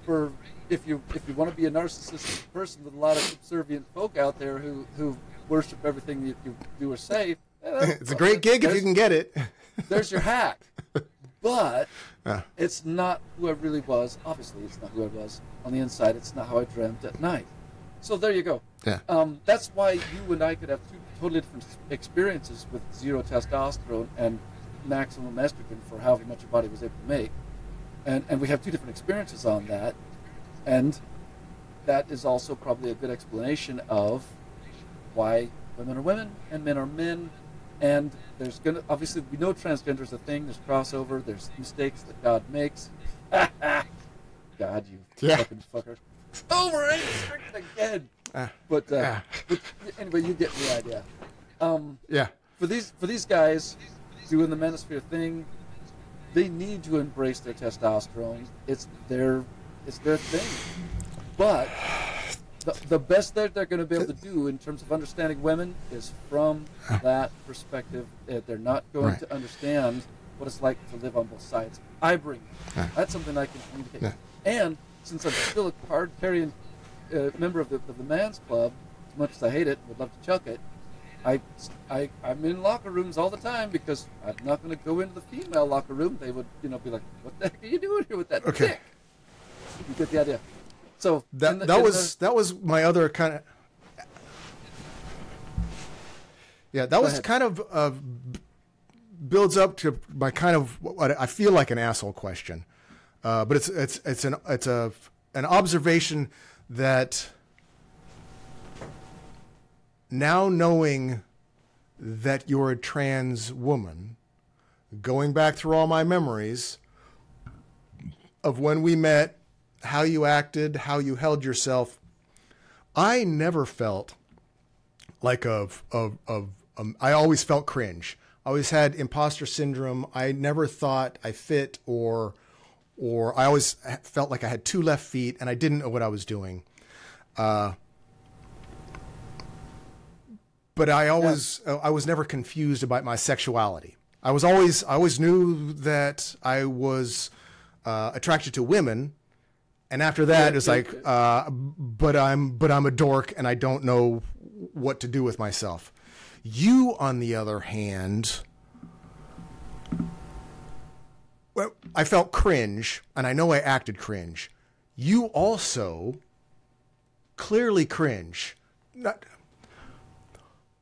for if you want to be a narcissistic person with a lot of subservient folk out there who worship everything you do or say. It's a great gig if you can get it. There's your hack. But it's not who I really was. Obviously, it's not who I was on the inside. It's not how I dreamt at night. So there you go. Yeah. That's why you and I could have two totally different experiences with zero testosterone and maximum estrogen for however much your body was able to make. And we have two different experiences on that. And that is also probably a good explanation of why women are women and men are men. And there's obviously, we know transgender is a thing. There's crossover. There's mistakes that God makes. God, you fucking fucker. Over it, stricken again. But anyway, you get the idea. For these guys doing the Manosphere thing, they need to embrace their testosterone. It's their thing. But the best that they're going to be able to do in terms of understanding women is from that perspective. They're not going to understand what it's like to live on both sides. I bring it. That's something I can communicate. And since I'm still a card-carrying member of the Man's Club, as much as I hate it, would love to chuck it, I'm in locker rooms all the time because I'm not going to go into the female locker room. They would, be like, "What the heck are you doing here with that dick?" You get the idea. So that was my other kind of. Yeah, that was kind of builds up to my kind of what I feel like an asshole question, but it's an observation that now knowing that you're a trans woman, going back through all my memories of when we met, how you acted, how you held yourself, I never felt like I always felt cringe. I always had imposter syndrome. I never thought I fit, or I always felt like I had two left feet and I didn't know what I was doing. But I was never confused about my sexuality. I always knew that I was attracted to women. And after that, it's like, but I'm a dork and I don't know what to do with myself. You, on the other hand, well, I felt cringe, and I know I acted cringe. You also clearly cringe. Not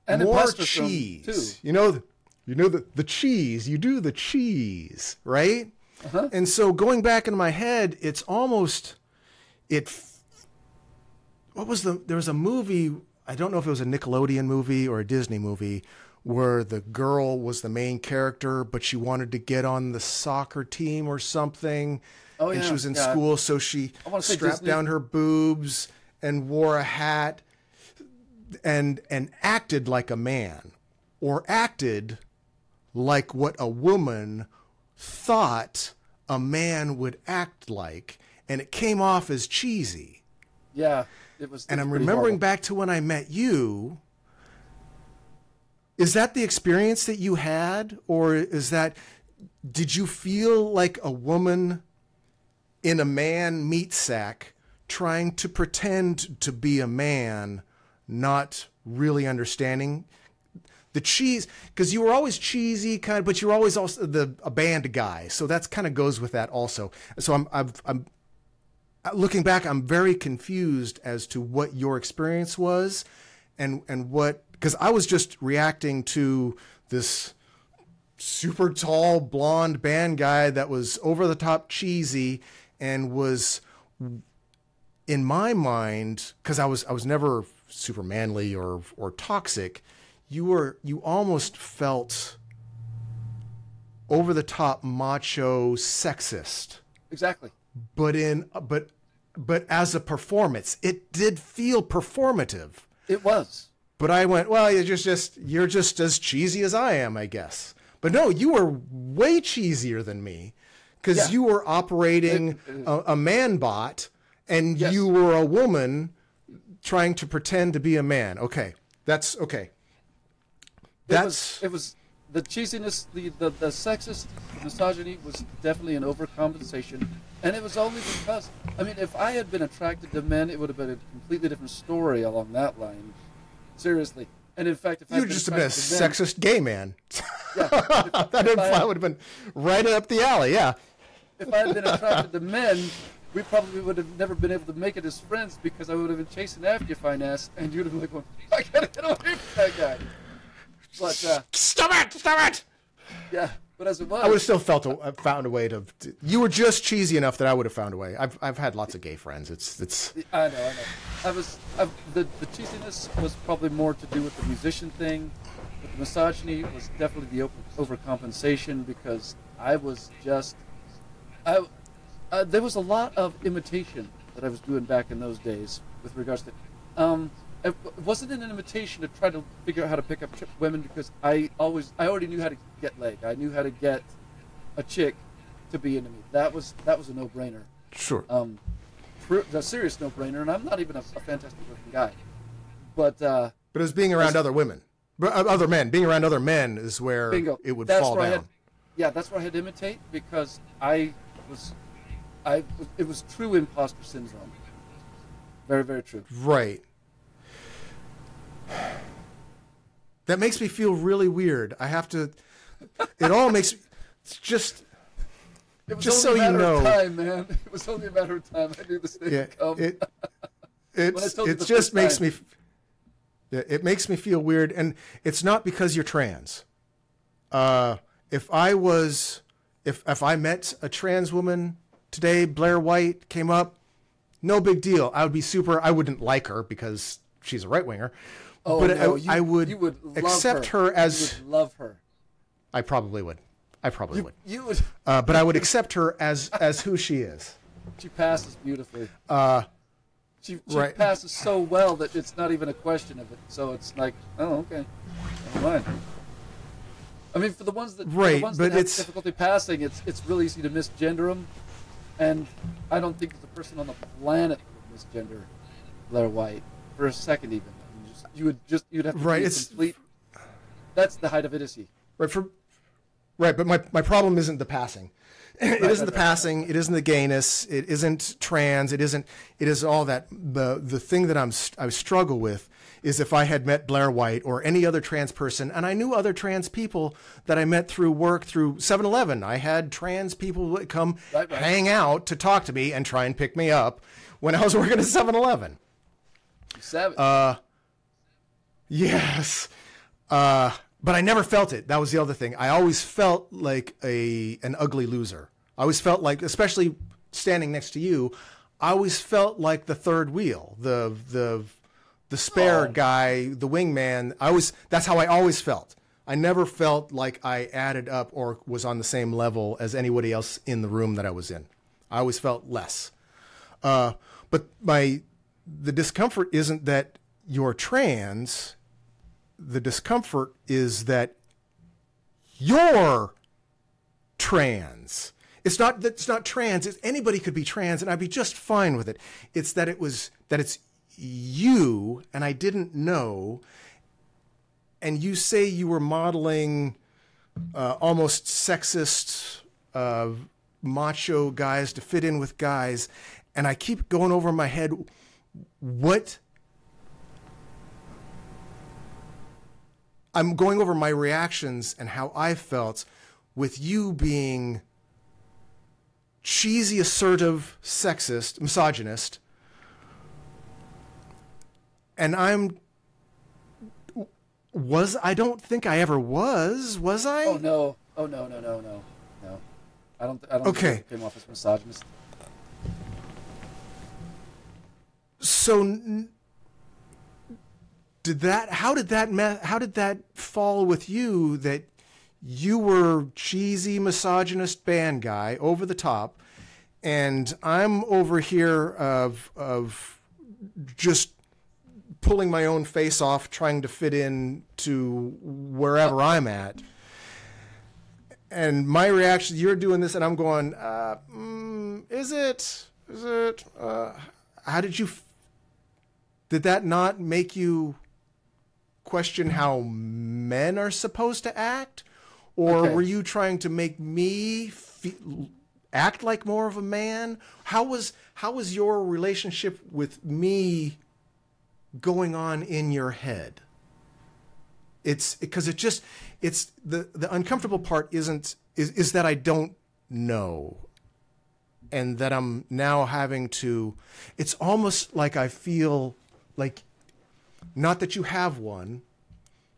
and more cheese. Too. You know the cheese. You do the cheese, right? Uh-huh. And so going back in my head, it's almost What was there was a movie. I don't know if it was a Nickelodeon movie or a Disney movie where the girl was the main character, but she wanted to get on the soccer team or something. Oh, and she was in school, so she strapped down her boobs and wore a hat and acted like a man, or acted like what a woman thought a man would act like, and it came off as cheesy. Yeah, it was. And I'm remembering back to when I met you. Is that the experience that you had, or did you feel like a woman in a man meat sack trying to pretend to be a man, not really understanding the cheese? Because you were always cheesy, but you were always also a band guy, so that's kind of goes with that also. So I'm looking back, I'm very confused as to what your experience was, and what, because I was just reacting to this super tall blonde band guy that was over the top cheesy and was, in my mind, because I was never super manly or toxic, you almost felt over the top macho sexist. Exactly. But as a performance, it did feel performative. It was. But I went, well, you're just as cheesy as I am, I guess. But no, you were way cheesier than me, because you were operating a man bot, and you were a woman trying to pretend to be a man. Okay, that's okay. It was the cheesiness, the sexist misogyny was definitely an overcompensation, and it was only because, I mean, if I had been attracted to men, it would have been a completely different story along that line. Seriously. And in fact, if I had just been a sexist gay man. Yeah. That would have been right up the alley, yeah. If I had been attracted to men, we probably would have never been able to make it as friends, because I would have been chasing after you, fine ass, and you'd have been like, going, I gotta get away from that guy. But, stop it! Yeah, but as it was, I would have still found a way to. You were just cheesy enough that I would have found a way. I've had lots of gay friends. It's. I know. The cheesiness was probably more to do with the musician thing, but the misogyny was definitely the overcompensation, because I was just, there was a lot of imitation that I was doing back in those days with regards to. It wasn't an invitation to try to figure out how to pick up women, because I already knew how to get leg. I knew how to get a chick to be into me. That was a no-brainer. Sure. A serious no-brainer, and I'm not even a fantastic-looking guy. But it was being around other women, other men. Being around other men is where it would fall down. That's where I had to imitate, because it was true imposter syndrome. Very, very true. Right. That makes me feel really weird. I have to. It all makes. It's just. It was just only a matter of time, man. It was only a matter of time. I knew this thing would come. It just makes me. Yeah, it makes me feel weird, and it's not because you're trans. If I met a trans woman today, Blair White came up, no big deal. I would be super. I wouldn't like her because she's a right winger. Oh, but no, I would accept her as. You would love her. I probably would. would. You would. But I would accept her as who she is. She passes beautifully. She passes so well that it's not even a question of it. So it's like, oh, okay, never mind. I mean, for the ones that have difficulty passing, it's really easy to misgender them, and I don't think there's a person on the planet that would misgender Blair White for a second even. You'd have to be complete. That's the height of idiocy. Right. Right, but my problem isn't the passing. It isn't the passing. It isn't the gayness. It isn't trans. It is all that. The thing that I struggle with is if I had met Blair White or any other trans person, and I knew other trans people that I met through work, through 7-Eleven. I had trans people that come hang out to talk to me and try and pick me up when I was working at 7-Eleven. Yes. But I never felt it. That was the other thing. I always felt like an ugly loser. I always felt like, especially standing next to you, I always felt like the third wheel, the spare guy, the wingman. That's how I always felt. I never felt like I added up or was on the same level as anybody else in the room that I was in. I always felt less. But the discomfort isn't that you're trans. The discomfort is that you're trans. It's not trans. Anybody could be trans, and I'd be just fine with it. It's that it's you, and I didn't know. And you say you were modeling almost sexist, macho guys to fit in with guys, and I keep going over in my head what. I'm going over my reactions and how I felt with you being cheesy, assertive, sexist, misogynist. And I don't think I ever was I? Oh, no. I don't think I came off as misogynist. So how did that fall with you, that you were cheesy misogynist band guy over the top, and I'm over here of just pulling my own face off, trying to fit in to wherever I'm at. And my reaction, you're doing this, and I'm going, is it, how did that not make you question how men are supposed to act? Or were you trying to make me act like more of a man? How was your relationship with me going on in your head? It's because it's the uncomfortable part is that I don't know, and that I'm now having to, it's almost like I feel like, not that you have one,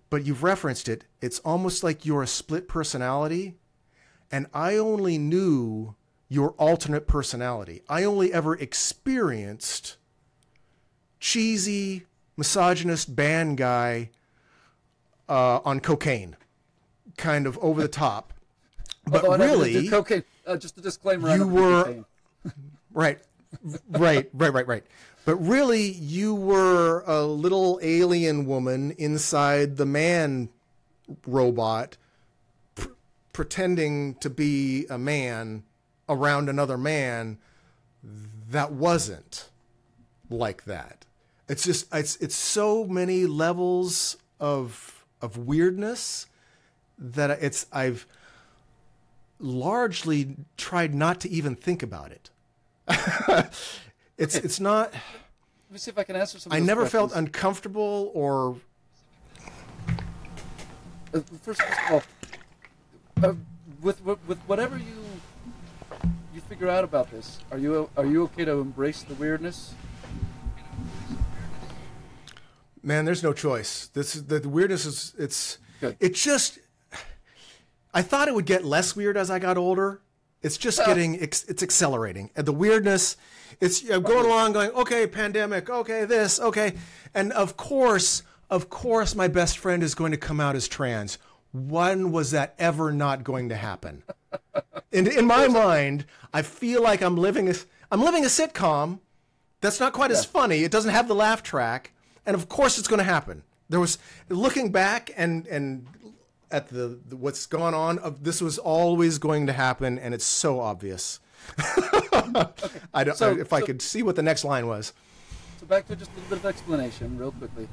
but you've referenced it. It's almost like you're a split personality, and I only knew your alternate personality. I only ever experienced cheesy, misogynist band guy on cocaine, kind of over the top. But really, cocaine. Just a disclaimer. You were right. But really, you were a little alien woman inside the man robot, pretending to be a man around another man that wasn't like that. It's just it's so many levels of weirdness that I've largely tried not to even think about it. It's not. Let me see if I can answer some of I those never questions. felt uncomfortable or. First of all, with whatever you figure out about this, are you okay to embrace the weirdness? Man, there's no choice. The weirdness is Good. It just. I thought it would get less weird as I got older. It's just it's accelerating. And the weirdness, I'm going along going, okay, pandemic, okay, this, okay. And of course, my best friend is going to come out as trans. When was that ever not going to happen? In my mind, I feel like I'm living a sitcom that's not quite as funny. It doesn't have the laugh track. And of course it's going to happen. There was, looking back and at the what's going on, this was always going to happen, and it's so obvious. If I could see what the next line was. So back to just a little bit of explanation, real quickly.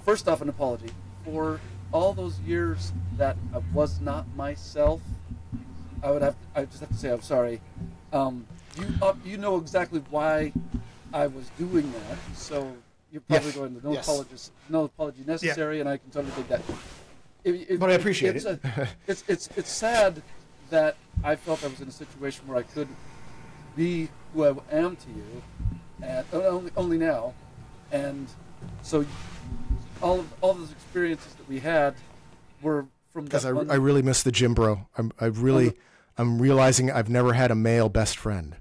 First off, an apology for all those years that I was not myself, I just have to say I'm sorry. You know exactly why I was doing that, so you're probably going to no apology necessary, and I can totally take that. But I appreciate it. It's sad that I felt I was in a situation where I couldn't be who I am to you, and only now, and so all of those experiences that we had were from that. Because I really miss the gym, bro. I'm realizing I've never had a male best friend.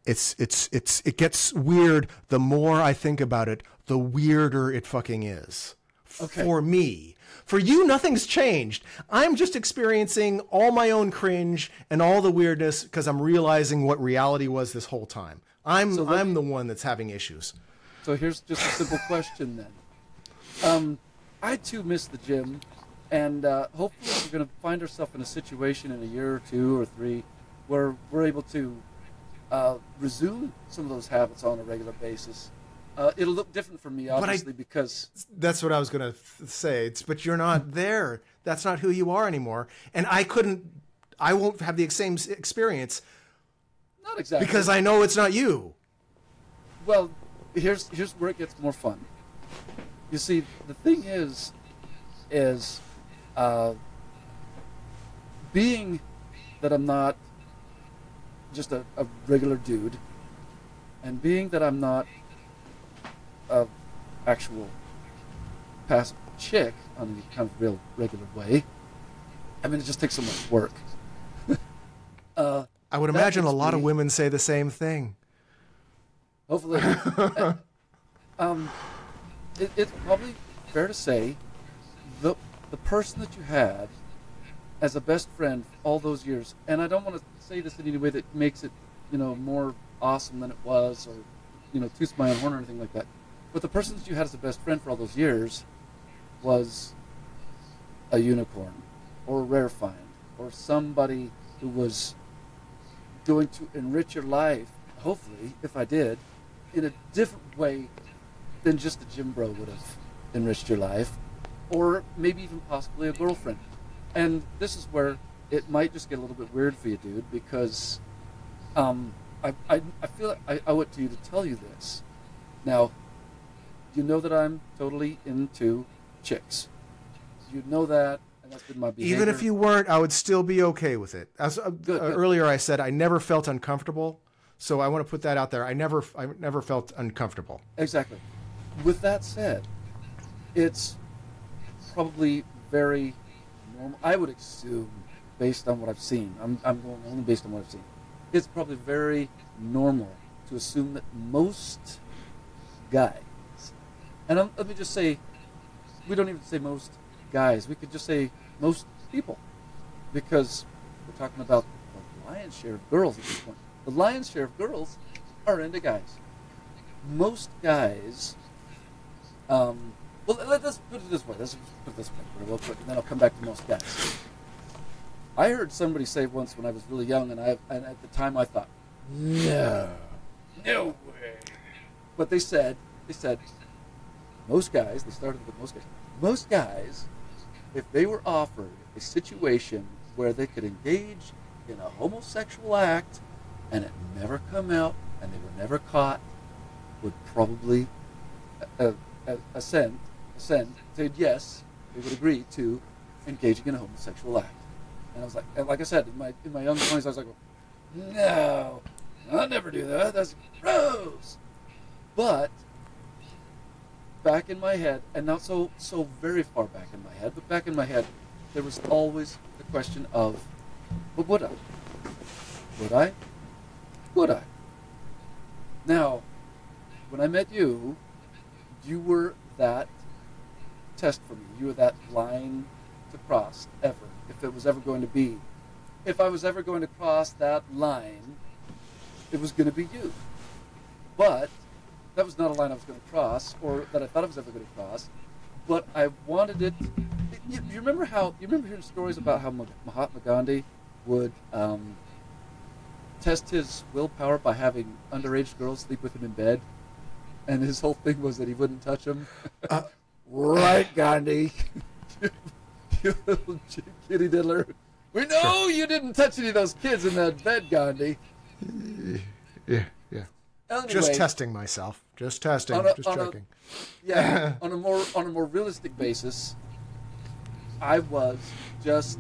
It gets weird. The more I think about it, the weirder it fucking is. Okay. For me. For you, nothing's changed. I'm just experiencing all my own cringe and all the weirdness because I'm realizing what reality was this whole time. I'm the one that's having issues. So here's just a simple question then. I too miss the gym, and hopefully we're going to find ourselves in a situation in a year or 2 or 3 where we're able to resume some of those habits on a regular basis. It'll look different for me, obviously, because... That's what I was going to say. But you're not there. That's not who you are anymore. And I won't have the same experience. Not exactly. Because I know it's not you. Well, here's where it gets more fun. You see, the thing is being that I'm not just a regular dude, and being that I'm not a actual past chick on any kind of real regular way, I mean, it just takes so much work. I would imagine a lot of women say the same thing. Hopefully. It's probably fair to say the person that you had as a best friend all those years, and I don't want to say this in any way that makes it, more awesome than it was, or, toots my own horn or anything like that. But the person that you had as a best friend for all those years was a unicorn, or a rare find, or somebody who was going to enrich your life, hopefully, if I did, in a different way than just a gym bro would have enriched your life, or maybe even possibly a girlfriend. And this is where it might just get a little bit weird for you, dude, because I feel like I owe it to you to tell you this. Now, you know that I'm totally into chicks. You know that, and that's been my behavior. Even if you weren't, I would still be okay with it. As good. Earlier I said I never felt uncomfortable, so I want to put that out there. I never felt uncomfortable. Exactly. With that said, it's probably very normal. I would assume, based on what I've seen, I'm going only based on what I've seen, it's probably very normal to assume that most guys, and let me just say, we don't even say most guys, we could just say most people, because we're talking about the lion's share of girls at this point. The lion's share of girls are into guys. Most guys, well, let's put it this way. Let's put it this way real quick, and then I'll come back to most guys. I heard somebody say once when I was really young, and at the time I thought, no way. But they said, most guys, they started with most guys, if they were offered a situation where they could engage in a homosexual act and it never come out and they were never caught, would probably said yes, they would agree to engaging in a homosexual act. And I was like I said, in my young 20s, I was like, no, I'll never do that. That's gross. But back in my head, and not so very far back in my head, but back in my head, there was always the question of, but would I? Would I? Would I? Now, when I met you, you were that test for me. You were that line to cross ever, if it was ever going to be. If I was ever going to cross that line, it was going to be you. But that was not a line I was going to cross, or that I thought I was ever going to cross. But I wanted it. You remember hearing stories about how Mahatma Gandhi would test his willpower by having underage girls sleep with him in bed, and his whole thing was that he wouldn't touch them. Right, Gandhi. You little kitty diddler. We know you didn't touch any of those kids in that bed, Gandhi. Yeah. Anyway, Just testing myself. Just testing. Just checking. On a more realistic basis, I was just.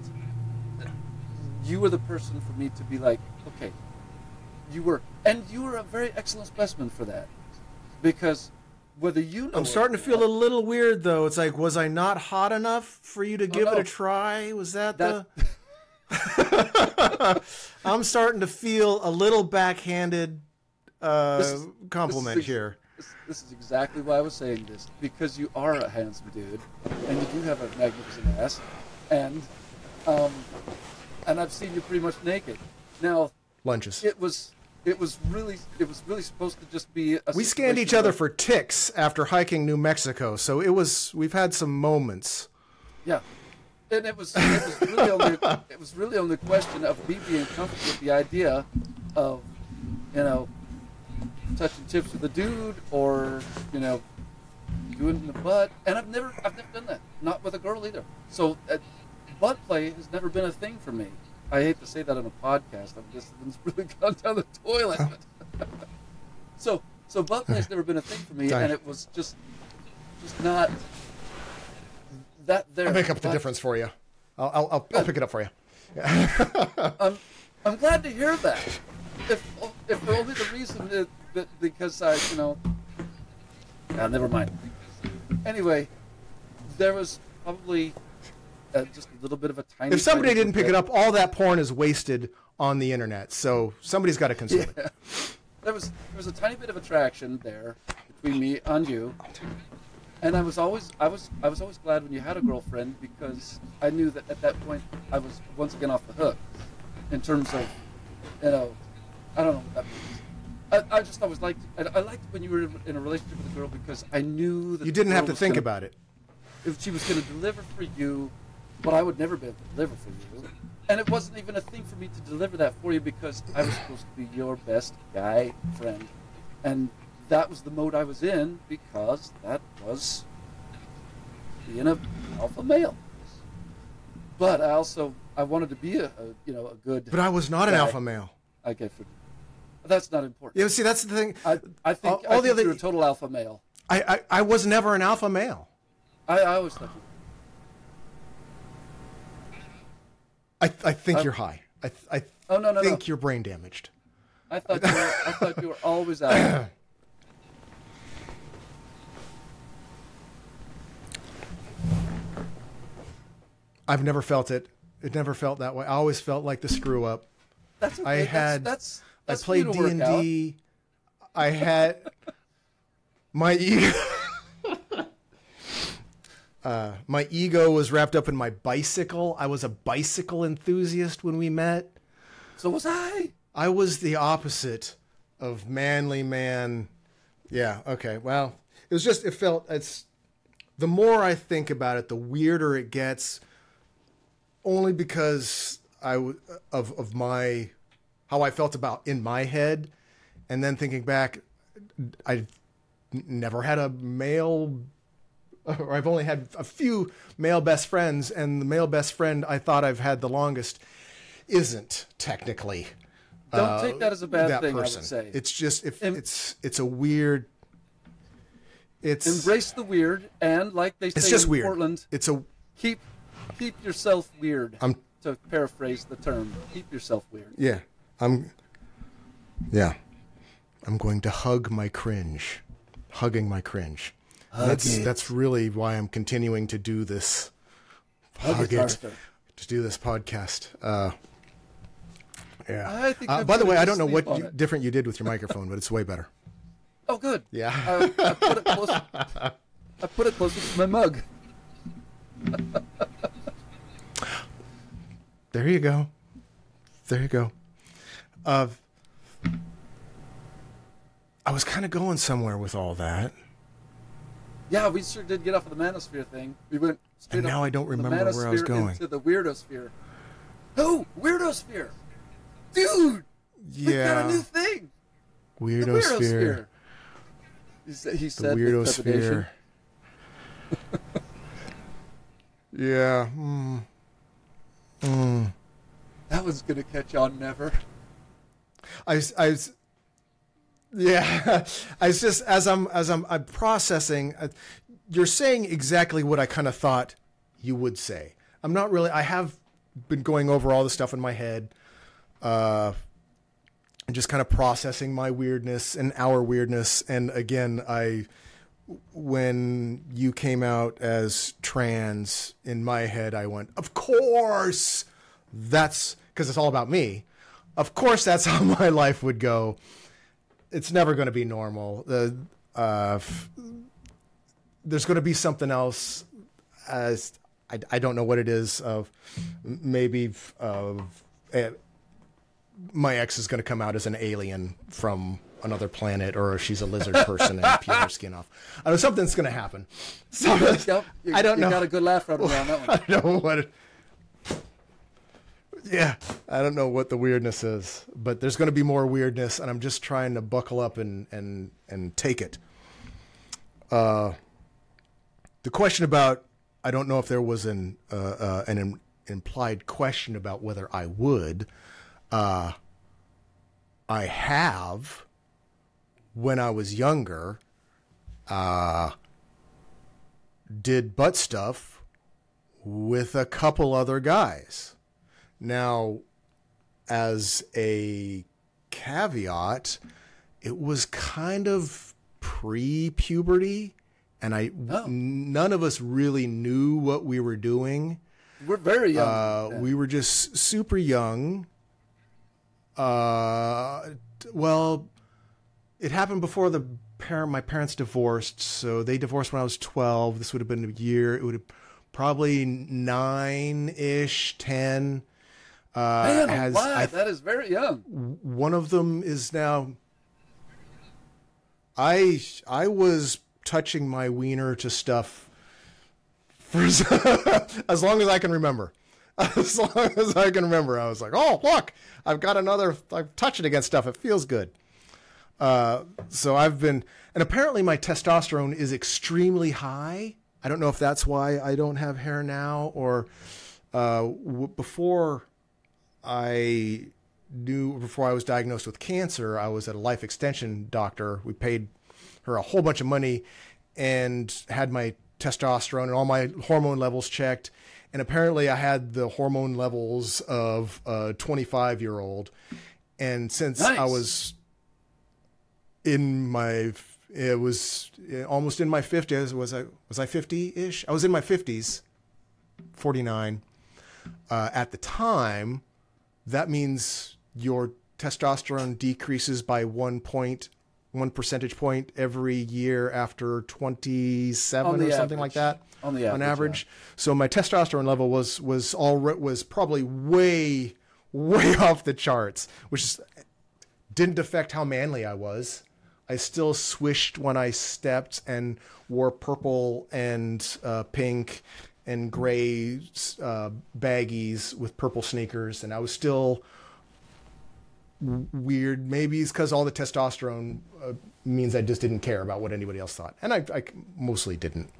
You were the person for me to be like, okay, you were a very excellent specimen for that, because whether you know. I'm starting to feel a little weird though. It's like, was I not hot enough for you to give it a try? Was that the? I'm starting to feel a little backhanded compliment here. This is exactly why I was saying this, because you are a handsome dude, and you do have a magnificent ass, and I've seen you pretty much naked. Now, lunges. It was really supposed to just be. We scanned each other for ticks after hiking New Mexico, so we've had some moments. Yeah. And it was really only a question of me being comfortable with the idea of, touching tips with a dude, or doing it in the butt. And I've never done that, not with a girl either. So butt play has never been a thing for me. I hate to say that on a podcast. It's really gone down the toilet. So butt play has never been a thing for me, and it was just not. That there. I'll make up the difference for you. I'll pick it up for you. I'm glad to hear that. If for only the reason that because never mind. Anyway, there was probably just a little bit of a tiny. If somebody didn't pick it up, all that porn is wasted on the internet. So somebody's got to consume it. There was a tiny bit of attraction there between me and you. And I was always glad when you had a girlfriend, because I knew that at that point I was once again off the hook, in terms of, I don't know what that means. I just always liked it. I liked when you were in a relationship with a girl, because I knew that you didn't have to think about it. If she was going to deliver for you, but I would never be able to deliver for you, and it wasn't even a thing for me to deliver that for you, because I was supposed to be your best guy friend, and that was the mode I was in, because that was being an alpha male. But I wanted to be a good. But I was not an alpha male. Okay, that's not important. Yeah, see, that's the thing. I think you're a total alpha male. I was never an alpha male. I always thought you. I think you're high. I think you're brain damaged. I thought you were always alpha. I've never felt it. It never felt that way. I always felt like the screw up. That's okay. I played D&D. I had my ego. My ego was wrapped up in my bicycle. I was a bicycle enthusiast when we met. So was I. I was the opposite of manly man. Yeah. Okay. Well, it's the more I think about it, the weirder it gets. Only because of my how I felt about in my head, and then thinking back, I never had a male, or I've only had a few male best friends, and the male best friend I thought I've had the longest isn't technically. Don't take that as a bad thing. Person. I would say it's just it's a weird. Embrace the weird, and like they say it's just in weird. Portland, keep yourself weird. To paraphrase the term, keep yourself weird. Yeah, I'm going to hug my cringe, hugging my cringe. That's really why I'm continuing to do this. To do this podcast. Yeah. By the way, I don't know what different you did with your microphone, but it's way better. Oh, good. Yeah. I put it closer to my mug. There you go. I was kind of going somewhere with all that. Yeah, we sure did get off of the Manosphere thing. We went straight. And now I don't remember where I was going. Into the Weirdo Sphere. Oh, Weirdo Sphere, dude! Yeah. We got a new thing. Weirdo Sphere. He said the Weirdo Sphere. Yeah. That one's gonna catch on never. Yeah. I was just, as I'm processing, you're saying exactly what I kind of thought you would say. I'm not really, I have been going over all the stuff in my head, and just kind of processing my weirdness and our weirdness. And again, when you came out as trans, in my head, I went, of course, that's because it's all about me. Of course, that's how my life would go. It's never going to be normal. There's going to be something else. As I don't know what it is. Maybe my ex is going to come out as an alien from another planet, or she's a lizard person and peel her skin off. I know something's going to happen. So, I don't know. You got a good laugh from me on that one. I don't know what. Yeah, I don't know what the weirdness is, but there's going to be more weirdness, and I'm just trying to buckle up and take it. The question about, I don't know if there was an implied question about whether I would. I have, when I was younger, did butt stuff with a couple other guys. Now, as a caveat, it was kind of pre-puberty, and none of us really knew what we were doing. We're very young. We were just super young. Well, it happened before my parents divorced, so they divorced when I was 12. This would have been a year. It would have probably 9-ish, 10. Man, that is very young. One of them is now. I was touching my wiener to stuff for as long as I can remember. As long as I can remember, I was like, "Oh, look! I've touched it against stuff. It feels good." So I've been, and apparently my testosterone is extremely high. I don't know if that's why I don't have hair now, or before I was diagnosed with cancer, I was at a life extension doctor. We paid her a whole bunch of money and had my testosterone and all my hormone levels checked. And apparently I had the hormone levels of a 25-year-old. And since I was almost in my 50s, was I 50-ish? I was in my 50s, 49. At the time, that means your testosterone decreases by 1 percentage point every year after 27 or something like that. On average. Yeah. So my testosterone level was probably way off the charts, which didn't affect how manly I was. I still swished when I stepped and wore purple and pink and gray baggies with purple sneakers, and I was still weird. Maybe it's because all the testosterone means I just didn't care about what anybody else thought, and I mostly didn't.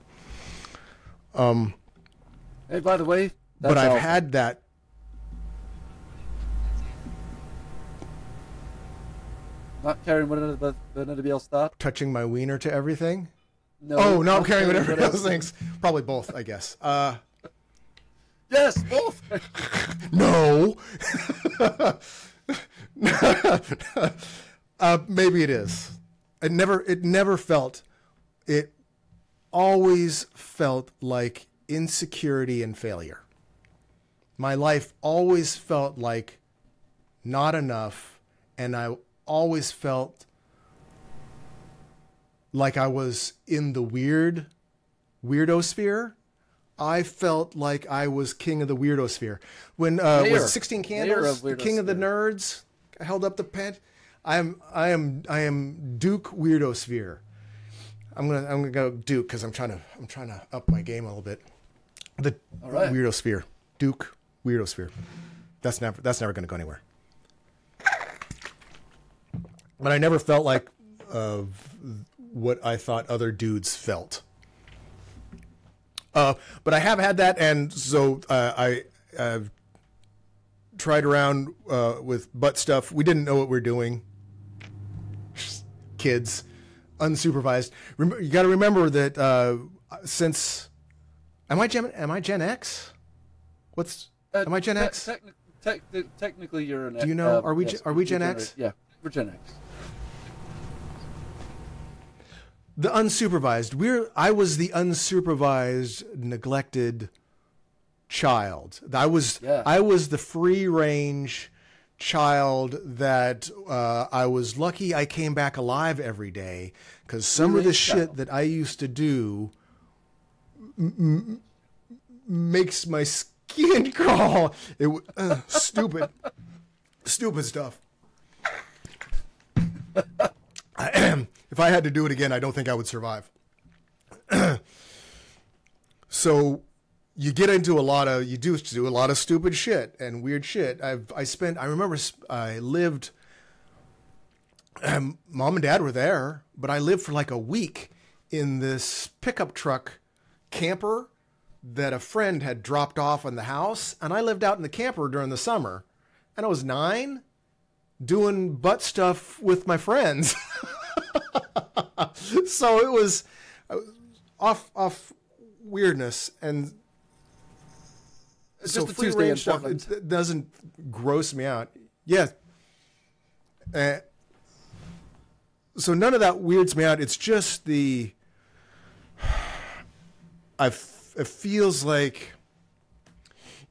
Hey, by the way, but I've had that. Not caring what anybody else thought. Touching my wiener to everything. No, I'm caring what everybody else thinks. Probably both, I guess. Yes, both. No. Maybe it is. It always felt like insecurity and failure. My life always felt like not enough, and I always felt like I was in the weirdo sphere. I felt like I was king of the weirdo sphere. When was 16 Candles, king of the nerds, I held up the pen. I am Duke Weirdo Sphere. I'm gonna go Duke because I'm trying to up my game a little bit. The Weirdo Sphere, Duke Weirdo Sphere. That's never gonna go anywhere. But I never felt like what I thought other dudes felt. But I have had that, and so I tried around with butt stuff. We didn't know what we were doing. Kids, unsupervised. You got to remember that since am I Gen X? Am I Gen X? Technically, you're an. Do you know? Are we Gen X? Yeah, we're Gen X. The unsupervised. I was the unsupervised, neglected child. I was the free range child that I was lucky I came back alive every day, because some of the shit that I used to do makes my skin crawl. Stupid stuff. If I had to do it again, I don't think I would survive. So you get into you do a lot of stupid shit and weird shit. I remember I lived, mom and dad were there, but I lived for like a week in this pickup truck camper that a friend had dropped off on the house. And I lived out in the camper during the summer, and I was 9 doing butt stuff with my friends. So it was off weirdness, and it's so just free range stuff, it doesn't gross me out. Yeah. So none of that weirds me out. It's just it feels like,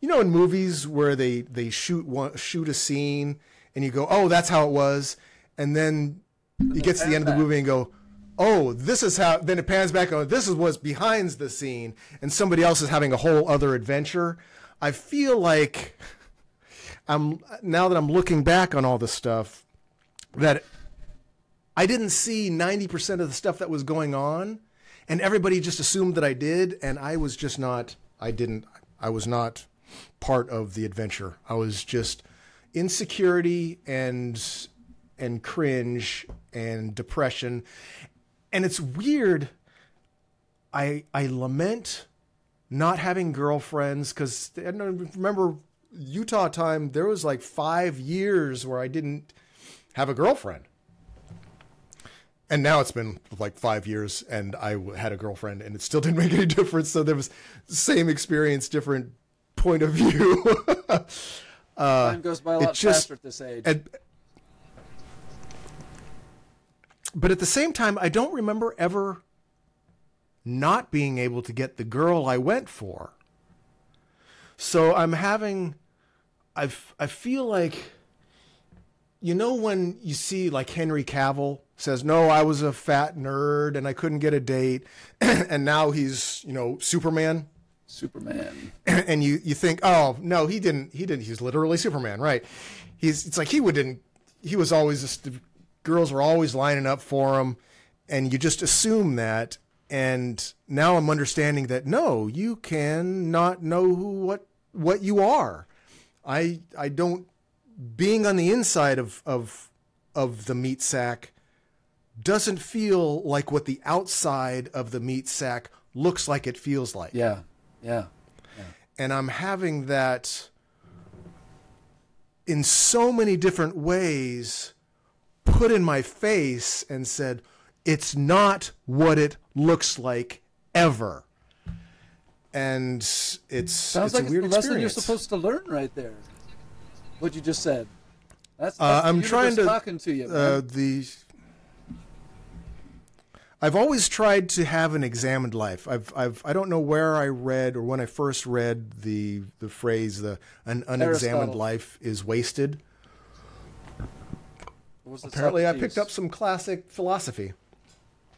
you know, in movies where they shoot a scene and you go, oh, that's how it was, and then you get to the end of the movie and go, oh, this is how, then it pans back, oh, this is what's behind the scene, and somebody else is having a whole other adventure. I feel like now that I'm looking back on all this stuff, that I didn't see 90% of the stuff that was going on, and everybody just assumed that I did, and I was just not, I was not part of the adventure. I was just insecurity and cringe and depression. And it's weird. I lament not having girlfriends, because I remember Utah time, there was like 5 years where I didn't have a girlfriend. And now it's been like 5 years and I had a girlfriend, and it still didn't make any difference. So there was the same experience, different point of view. Time goes by a lot faster at this age. But at the same time, I don't remember ever not being able to get the girl I went for. So I feel like, you know, when you see like Henry Cavill says, no, I was a fat nerd and I couldn't get a date, and now he's, you know, Superman. And you think, oh no, he didn't, he's literally Superman, right? It's like he was always just, girls were always lining up for him, and you just assume that. And now I'm understanding that no, you can not know what you are. I don't, being on the inside of the meat sack doesn't feel like what the outside of the meat sack looks like it feels like. Yeah. And I'm having that in so many different ways put in my face and said, it's not what it looks like ever. And sounds like a weird it's the lesson experience. you're supposed to learn right there. What you just said. That's I'm trying to talking to you. I've always tried to have an examined life. I don't know where I read or when I first read the phrase an unexamined life is wasted. Apparently, I picked up some classic philosophy.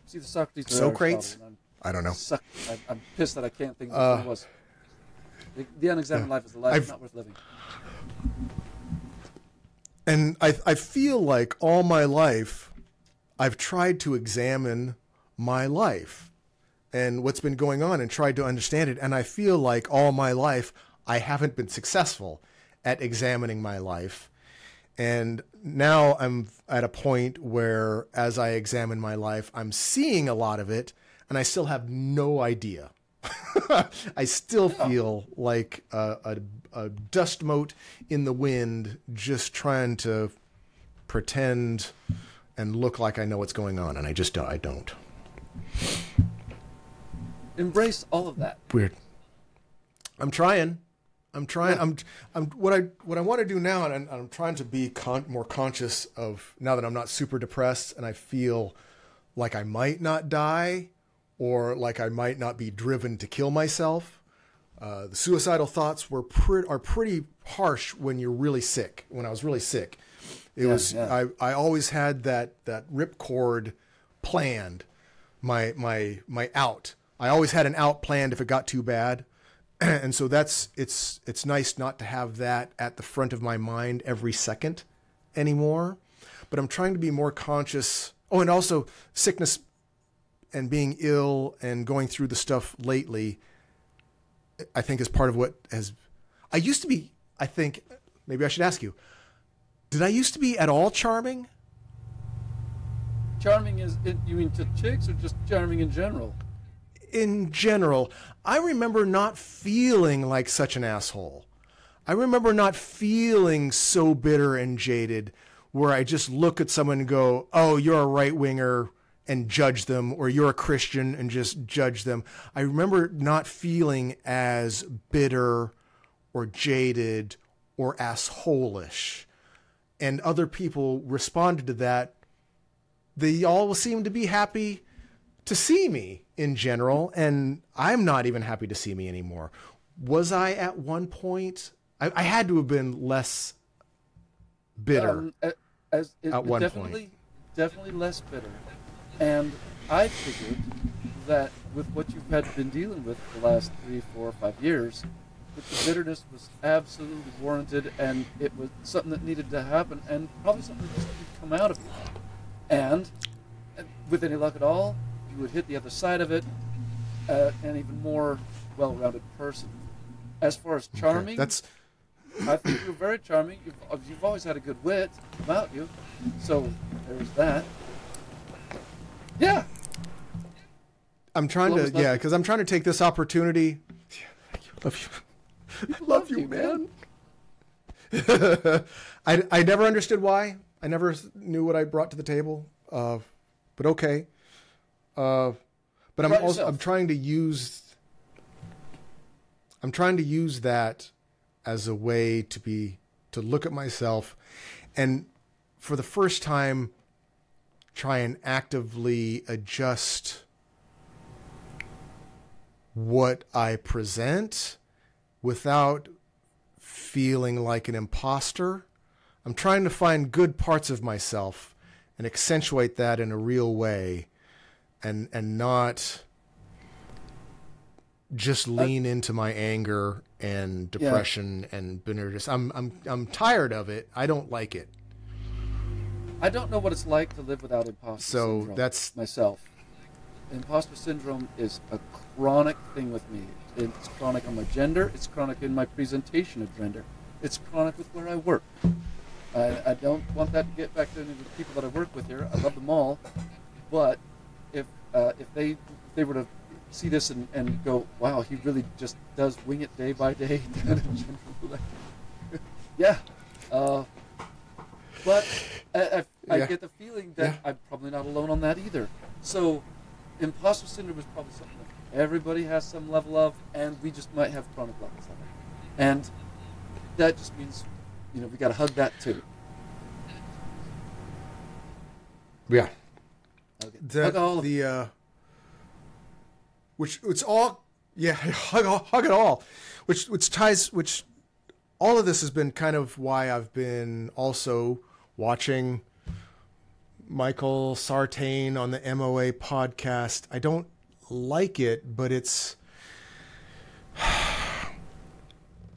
See the Socrates. Socrates? I don't know. I'm pissed that I can't think of what it was. The unexamined life is a life not worth living. And I feel like all my life, I've tried to examine my life and what's been going on and tried to understand it. And I feel like all my life, I haven't been successful at examining my life. And now I'm at a point where, as I examine my life, I'm seeing a lot of it, and I still have no idea I still feel like a dust mote in the wind, just trying to pretend and look like I know what's going on, and I don't. Embrace all of that. Weird. I'm trying. Yeah. What I want to do now, and I'm trying to be more conscious of now that I'm not super depressed and I feel like I might not die or like I might not be driven to kill myself. The suicidal thoughts are pretty harsh when you're really sick. When I was really sick, I always had that ripcord planned, my out. I always had an out planned if it got too bad. And so it's nice not to have that at the front of my mind every second anymore. But I'm trying to be more conscious. Oh, and also sickness and being ill and going through the stuff lately, I think is part of what I used to be, I think, maybe I should ask you, did I used to be at all charming? Charming you mean to chicks or just charming in general? In general, I remember not feeling like such an asshole. I remember not feeling so bitter and jaded where I just look at someone and go, oh, you're a right-winger, and judge them, or you're a Christian and just judge them. I remember not feeling as bitter or jaded or asshole-ish. And other people responded to that. They all seemed to be happy to see me in general, and I'm not even happy to see me anymore. Was I at one point? I had to have been less bitter at one point. Definitely less bitter. And I figured that with what you've been dealing with for the last 3, 4, 5 years, that the bitterness was absolutely warranted, and it was something that needed to happen, and probably something that just needed to come out of you. And with any luck at all, you would hit the other side of it, an even more well-rounded person. As far as charming, okay, I think you're very charming. You've always had a good wit about you, so there's that. Yeah. I'm trying because I'm trying to take this opportunity. Love you. Love you, man. I never understood why. I never knew what I brought to the table. But okay. But I'm trying to use that as a way to look at myself and for the first time try and actively adjust what I present without feeling like an imposter. I'm trying to find good parts of myself and accentuate that in a real way and not just lean into my anger and depression and bitterness. I'm tired of it. I don't like it. I don't know what it's like to live without imposter syndrome. That's myself. Imposter syndrome is a chronic thing with me. It's chronic on my gender. It's chronic in my presentation of gender. It's chronic with where I work. I don't want that to get back to any of the people that I work with here. I love them all, but if they were to see this and go, wow, he really just does wing it day by day. Yeah. But I get the feeling that I'm probably not alone on that either. So imposter syndrome is probably something that everybody has some level of, and we just might have chronic levels of it. And that just means, we got to hug that too. Yeah. Okay. Hug all of it. Which it's all, hug it all. Which all of this has been kind of why I've been also watching Michael Sartain on the MOA podcast. I don't like it, but it's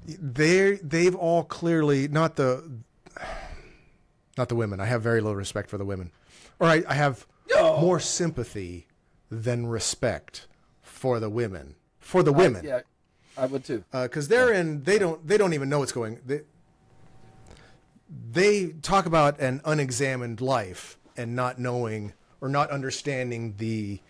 they've all clearly not the women. I have very low respect for the women, or I have more sympathy than respect for the women. For the women, yeah, I would too. Because they don't even know what's going. They talk about an unexamined life and not knowing or not understanding the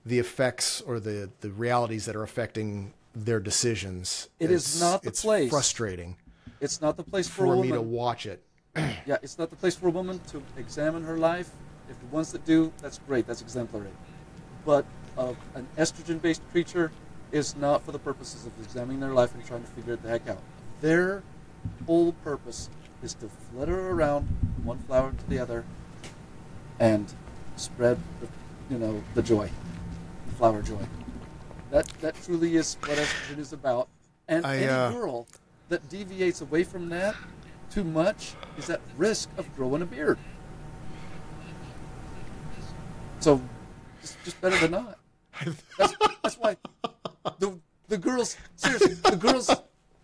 the effects or the realities that are affecting their decisions. It is not the place. It's frustrating. It's not the place for a woman. Me to watch it. Yeah, it's not the place for a woman to examine her life. If the ones that do, that's great. That's exemplary. But an estrogen-based creature is not for the purposes of examining their life and trying to figure it the heck out. Their whole purpose is to flutter around one flower to the other and spread the joy, the flower joy. That truly is what estrogen is about. And any girl that deviates away from that too much is at risk of growing a beard. So it's just better than not. That's why the girls, seriously, the girls,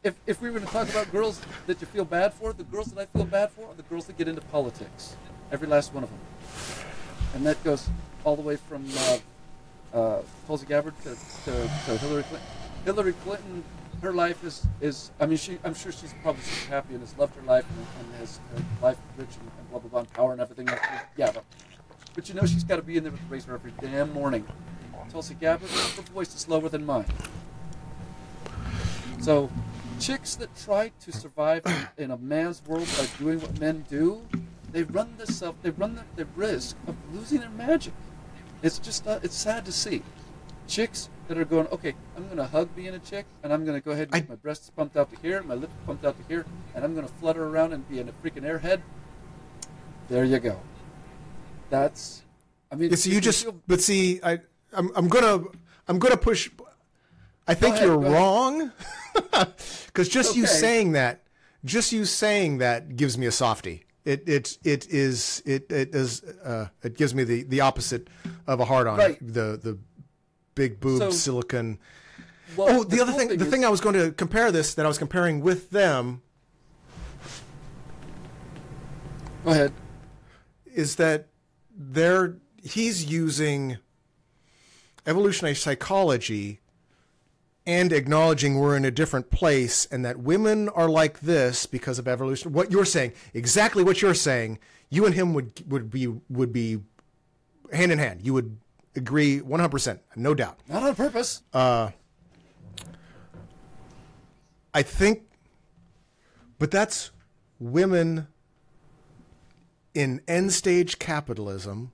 if we were to talk about girls that you feel bad for, the girls that I feel bad for are the girls that get into politics. Every last one of them. And that goes all the way from Tulsi Gabbard to Hillary Clinton. Hillary Clinton, her life is I'm sure she's probably super happy and has loved her life and has her life rich and blah, blah, blah, and power and everything. Yeah, but she's got to be in there with the razor every damn morning. Tulsi Gabbard, her voice is slower than mine. So, chicks that try to survive in a man's world by doing what men do, they run the risk of losing their magic. It's just it's sad to see. Chicks that are going, okay, I'm going to hug being a chick, and I'm going to go ahead and get my breasts pumped out to here, my lips pumped out to here, and I'm going to flutter around and be in a freaking airhead. There you go. That's, I mean, I'm gonna push. I think you're wrong, because just you saying that gives me a softie. It gives me the opposite of a hard on. Right. The big boob silicon. Well, the other thing, the thing I was going to compare this, that I was comparing with them. Go ahead. Is that he's using evolutionary psychology and acknowledging we're in a different place and that women are like this because of evolution. What you're saying, exactly what you're saying, you and him would be hand in hand. You would agree 100%, no doubt. Not on purpose. I think, but that's women in end stage capitalism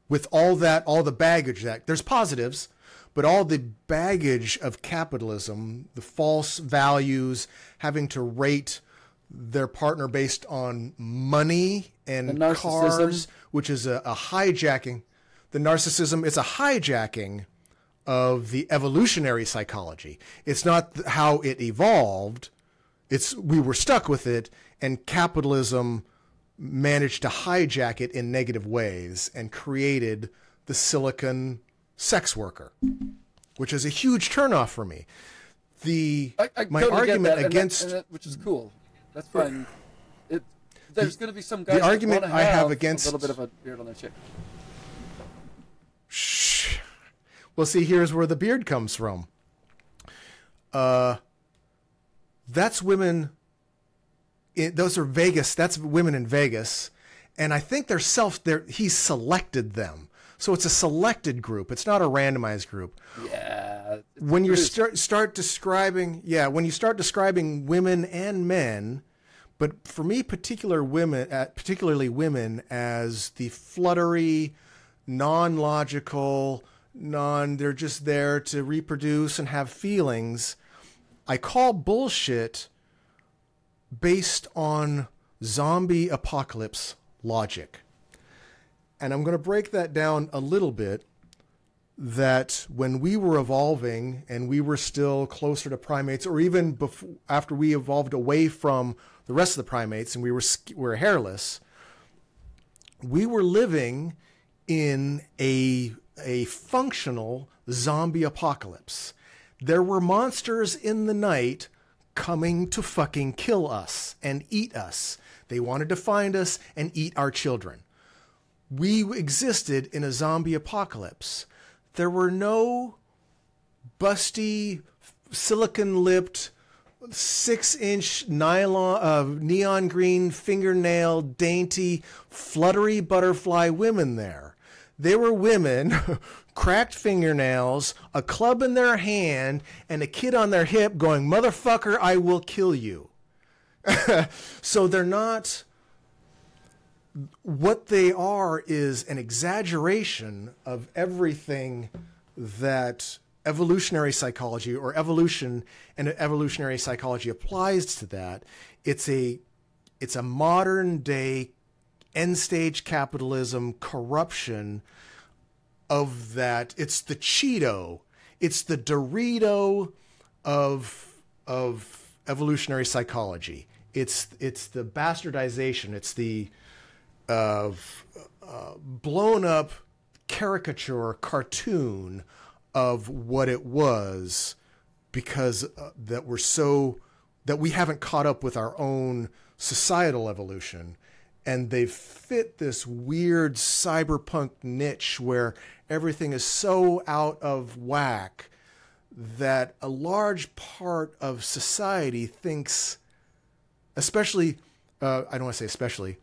with all the baggage that there's positives, but all the baggage of capitalism, the false values, having to rate their partner based on money and cars, which is a hijacking. The narcissism is a hijacking of the evolutionary psychology. It's not how it evolved. We were stuck with it, and capitalism managed to hijack it in negative ways and created the silicon sex worker, which is a huge turnoff for me. My argument against which is cool. That's fine. There's going to be some guys. The argument that I have against a little bit of a beard on their chick. Shh. Well, see, here's where the beard comes from. That's women. Those are Vegas. That's women in Vegas, and I think he's selected them. So it's a selected group. It's not a randomized group. Yeah. When you start describing women and men, but for me, particularly women, as the fluttery, non-logical, they're just there to reproduce and have feelings. I call bullshit based on zombie apocalypse logic. And I'm going to break that down a little bit, that when we were evolving and we were still closer to primates, or even after we evolved away from the rest of the primates and we were hairless, we were living in a functional zombie apocalypse. There were monsters in the night coming to fucking kill us and eat us. They wanted to find us and eat our children. We existed in a zombie apocalypse. There were no busty, silicon-lipped, 6-inch nylon, neon green, fingernail, dainty, fluttery butterfly women there. They were women, cracked fingernails, a club in their hand, and a kid on their hip going, "Motherfucker, I will kill you." So they're not... What they are is an exaggeration of everything that evolutionary psychology or evolution and evolutionary psychology applies to that. It's a modern day end stage capitalism corruption of that. It's the Cheeto, it's the Dorito of evolutionary psychology. It's the bastardization. It's the blown up caricature cartoon of what it was, because that we haven't caught up with our own societal evolution. And they've fit this weird cyberpunk niche where everything is so out of whack that a large part of society thinks, especially, I don't want to say especially,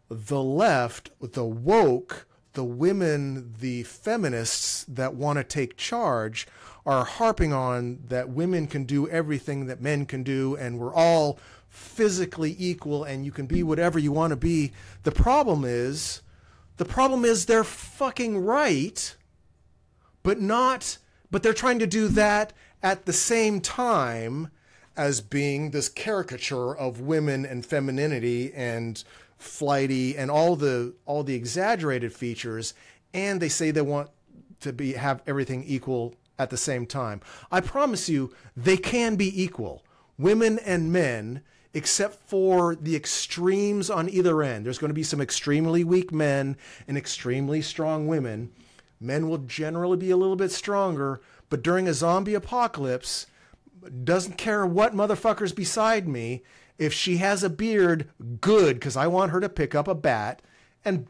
the left, the woke, the women, the feminists that want to take charge are harping on that women can do everything that men can do, and we're all physically equal and you can be whatever you want to be. The problem is they're fucking right, but they're trying to do that at the same time as being this caricature of women and femininity and flighty and all the exaggerated features, and they say they want to have everything equal at the same time. I promise you, they can be equal, women and men, except for the extremes on either end. There's going to be some extremely weak men and extremely strong women. Men will generally be a little bit stronger, but during a zombie apocalypse, doesn't care what motherfucker's beside me. If she has a beard, good, because I want her to pick up a bat and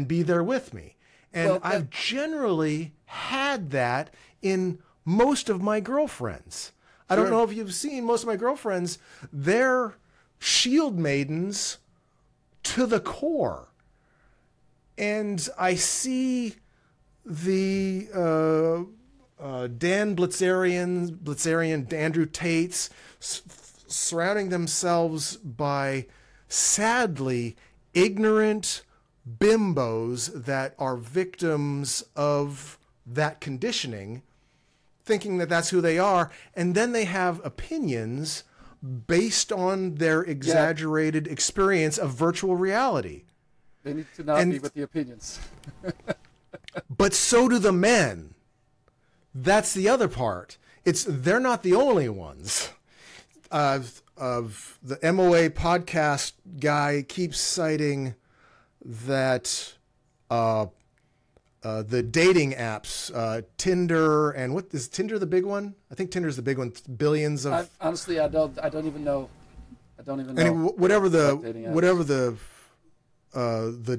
be there with me. And I've generally had that in most of my girlfriends. I don't know if you've seen most of my girlfriends. They're shield maidens to the core. And I see the Dan Blitzerian, Andrew Tates surrounding themselves by sadly ignorant bimbos that are victims of that conditioning, thinking that that's who they are, and then they have opinions based on their exaggerated experience of virtual reality. They need to not be with the opinions. But so do the men. That's the other part. They're not the only ones. Of the MOA podcast guy keeps citing that the dating apps, Tinder, and what is Tinder the big one? I think Tinder's the big one. Billions of. Honestly, I don't even know. I don't even know. And whatever the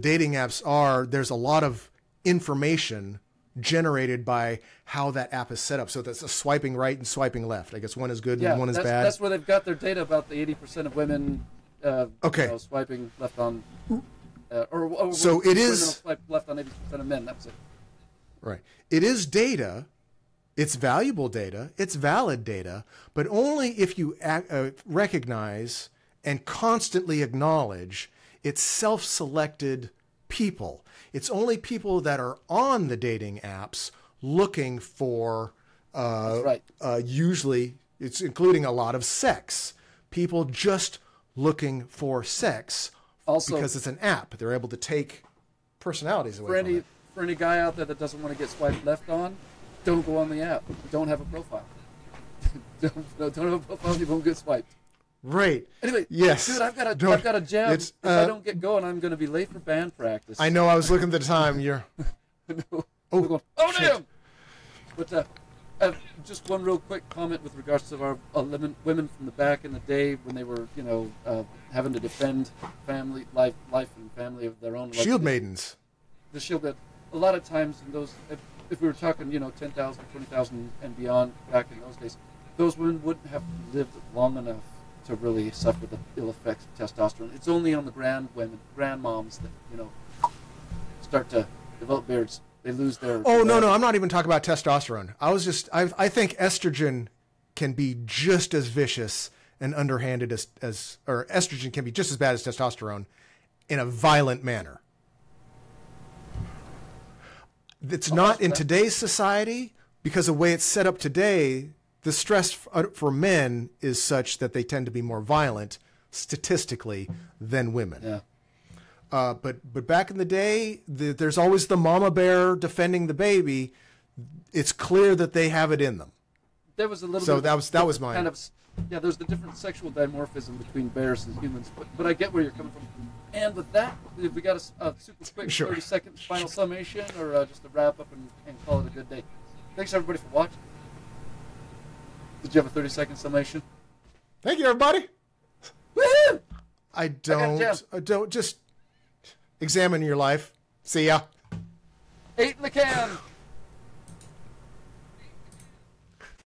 dating apps are, there's a lot of information generated by how that app is set up. So that's a swiping right and swiping left. I guess one is good and one is bad. That's where they've got their data about the 80% of women swiping left on. So it is swipe left on 80% of men. That's it. Right. It is data. It's valuable data. It's valid data, but only if you recognize and constantly acknowledge it's self-selected people. It's only people that are on the dating apps looking for, usually it's including a lot of sex. People just looking for sex. Also, because it's an app, they're able to take personalities away from it. For any guy out there that doesn't want to get swiped left on, don't go on the app. Don't have a profile. don't have a profile. You won't get swiped. Right. Anyway, yes. Dude, I've got a jam. If I don't get going, I'm going to be late for band practice. I know. I was looking at the time. You're. No. Oh damn! But just one real quick comment with regards to our women from the back in the day when they were, having to defend family life and family of their own. Shield maidens. The shield that a lot of times in those, if we were talking, 10,000, 20,000 and beyond back in those days, those women wouldn't have lived long enough to really suffer the ill effects of testosterone. It's only on the grandmoms that, start to develop beards, they lose their... Oh, no, I'm not even talking about testosterone. I think estrogen can be just as vicious and underhanded or estrogen can be just as bad as testosterone in a violent manner. It's not in today's society because the way it's set up today, the stress for men is such that they tend to be more violent statistically than women. Yeah. But back in the day, there's always the mama bear defending the baby. It's clear that they have it in them. There was a little so bit that was mine. Kind of, yeah, there's the different sexual dimorphism between bears and humans, but I get where you're coming from. And with that, we got a super quick 30-second final summation, or just a wrap up and call it a good day. Thanks everybody for watching. Did you have a 30-second summation? Thank you, everybody. Woo! I don't just examine your life. See ya. 8 in the can.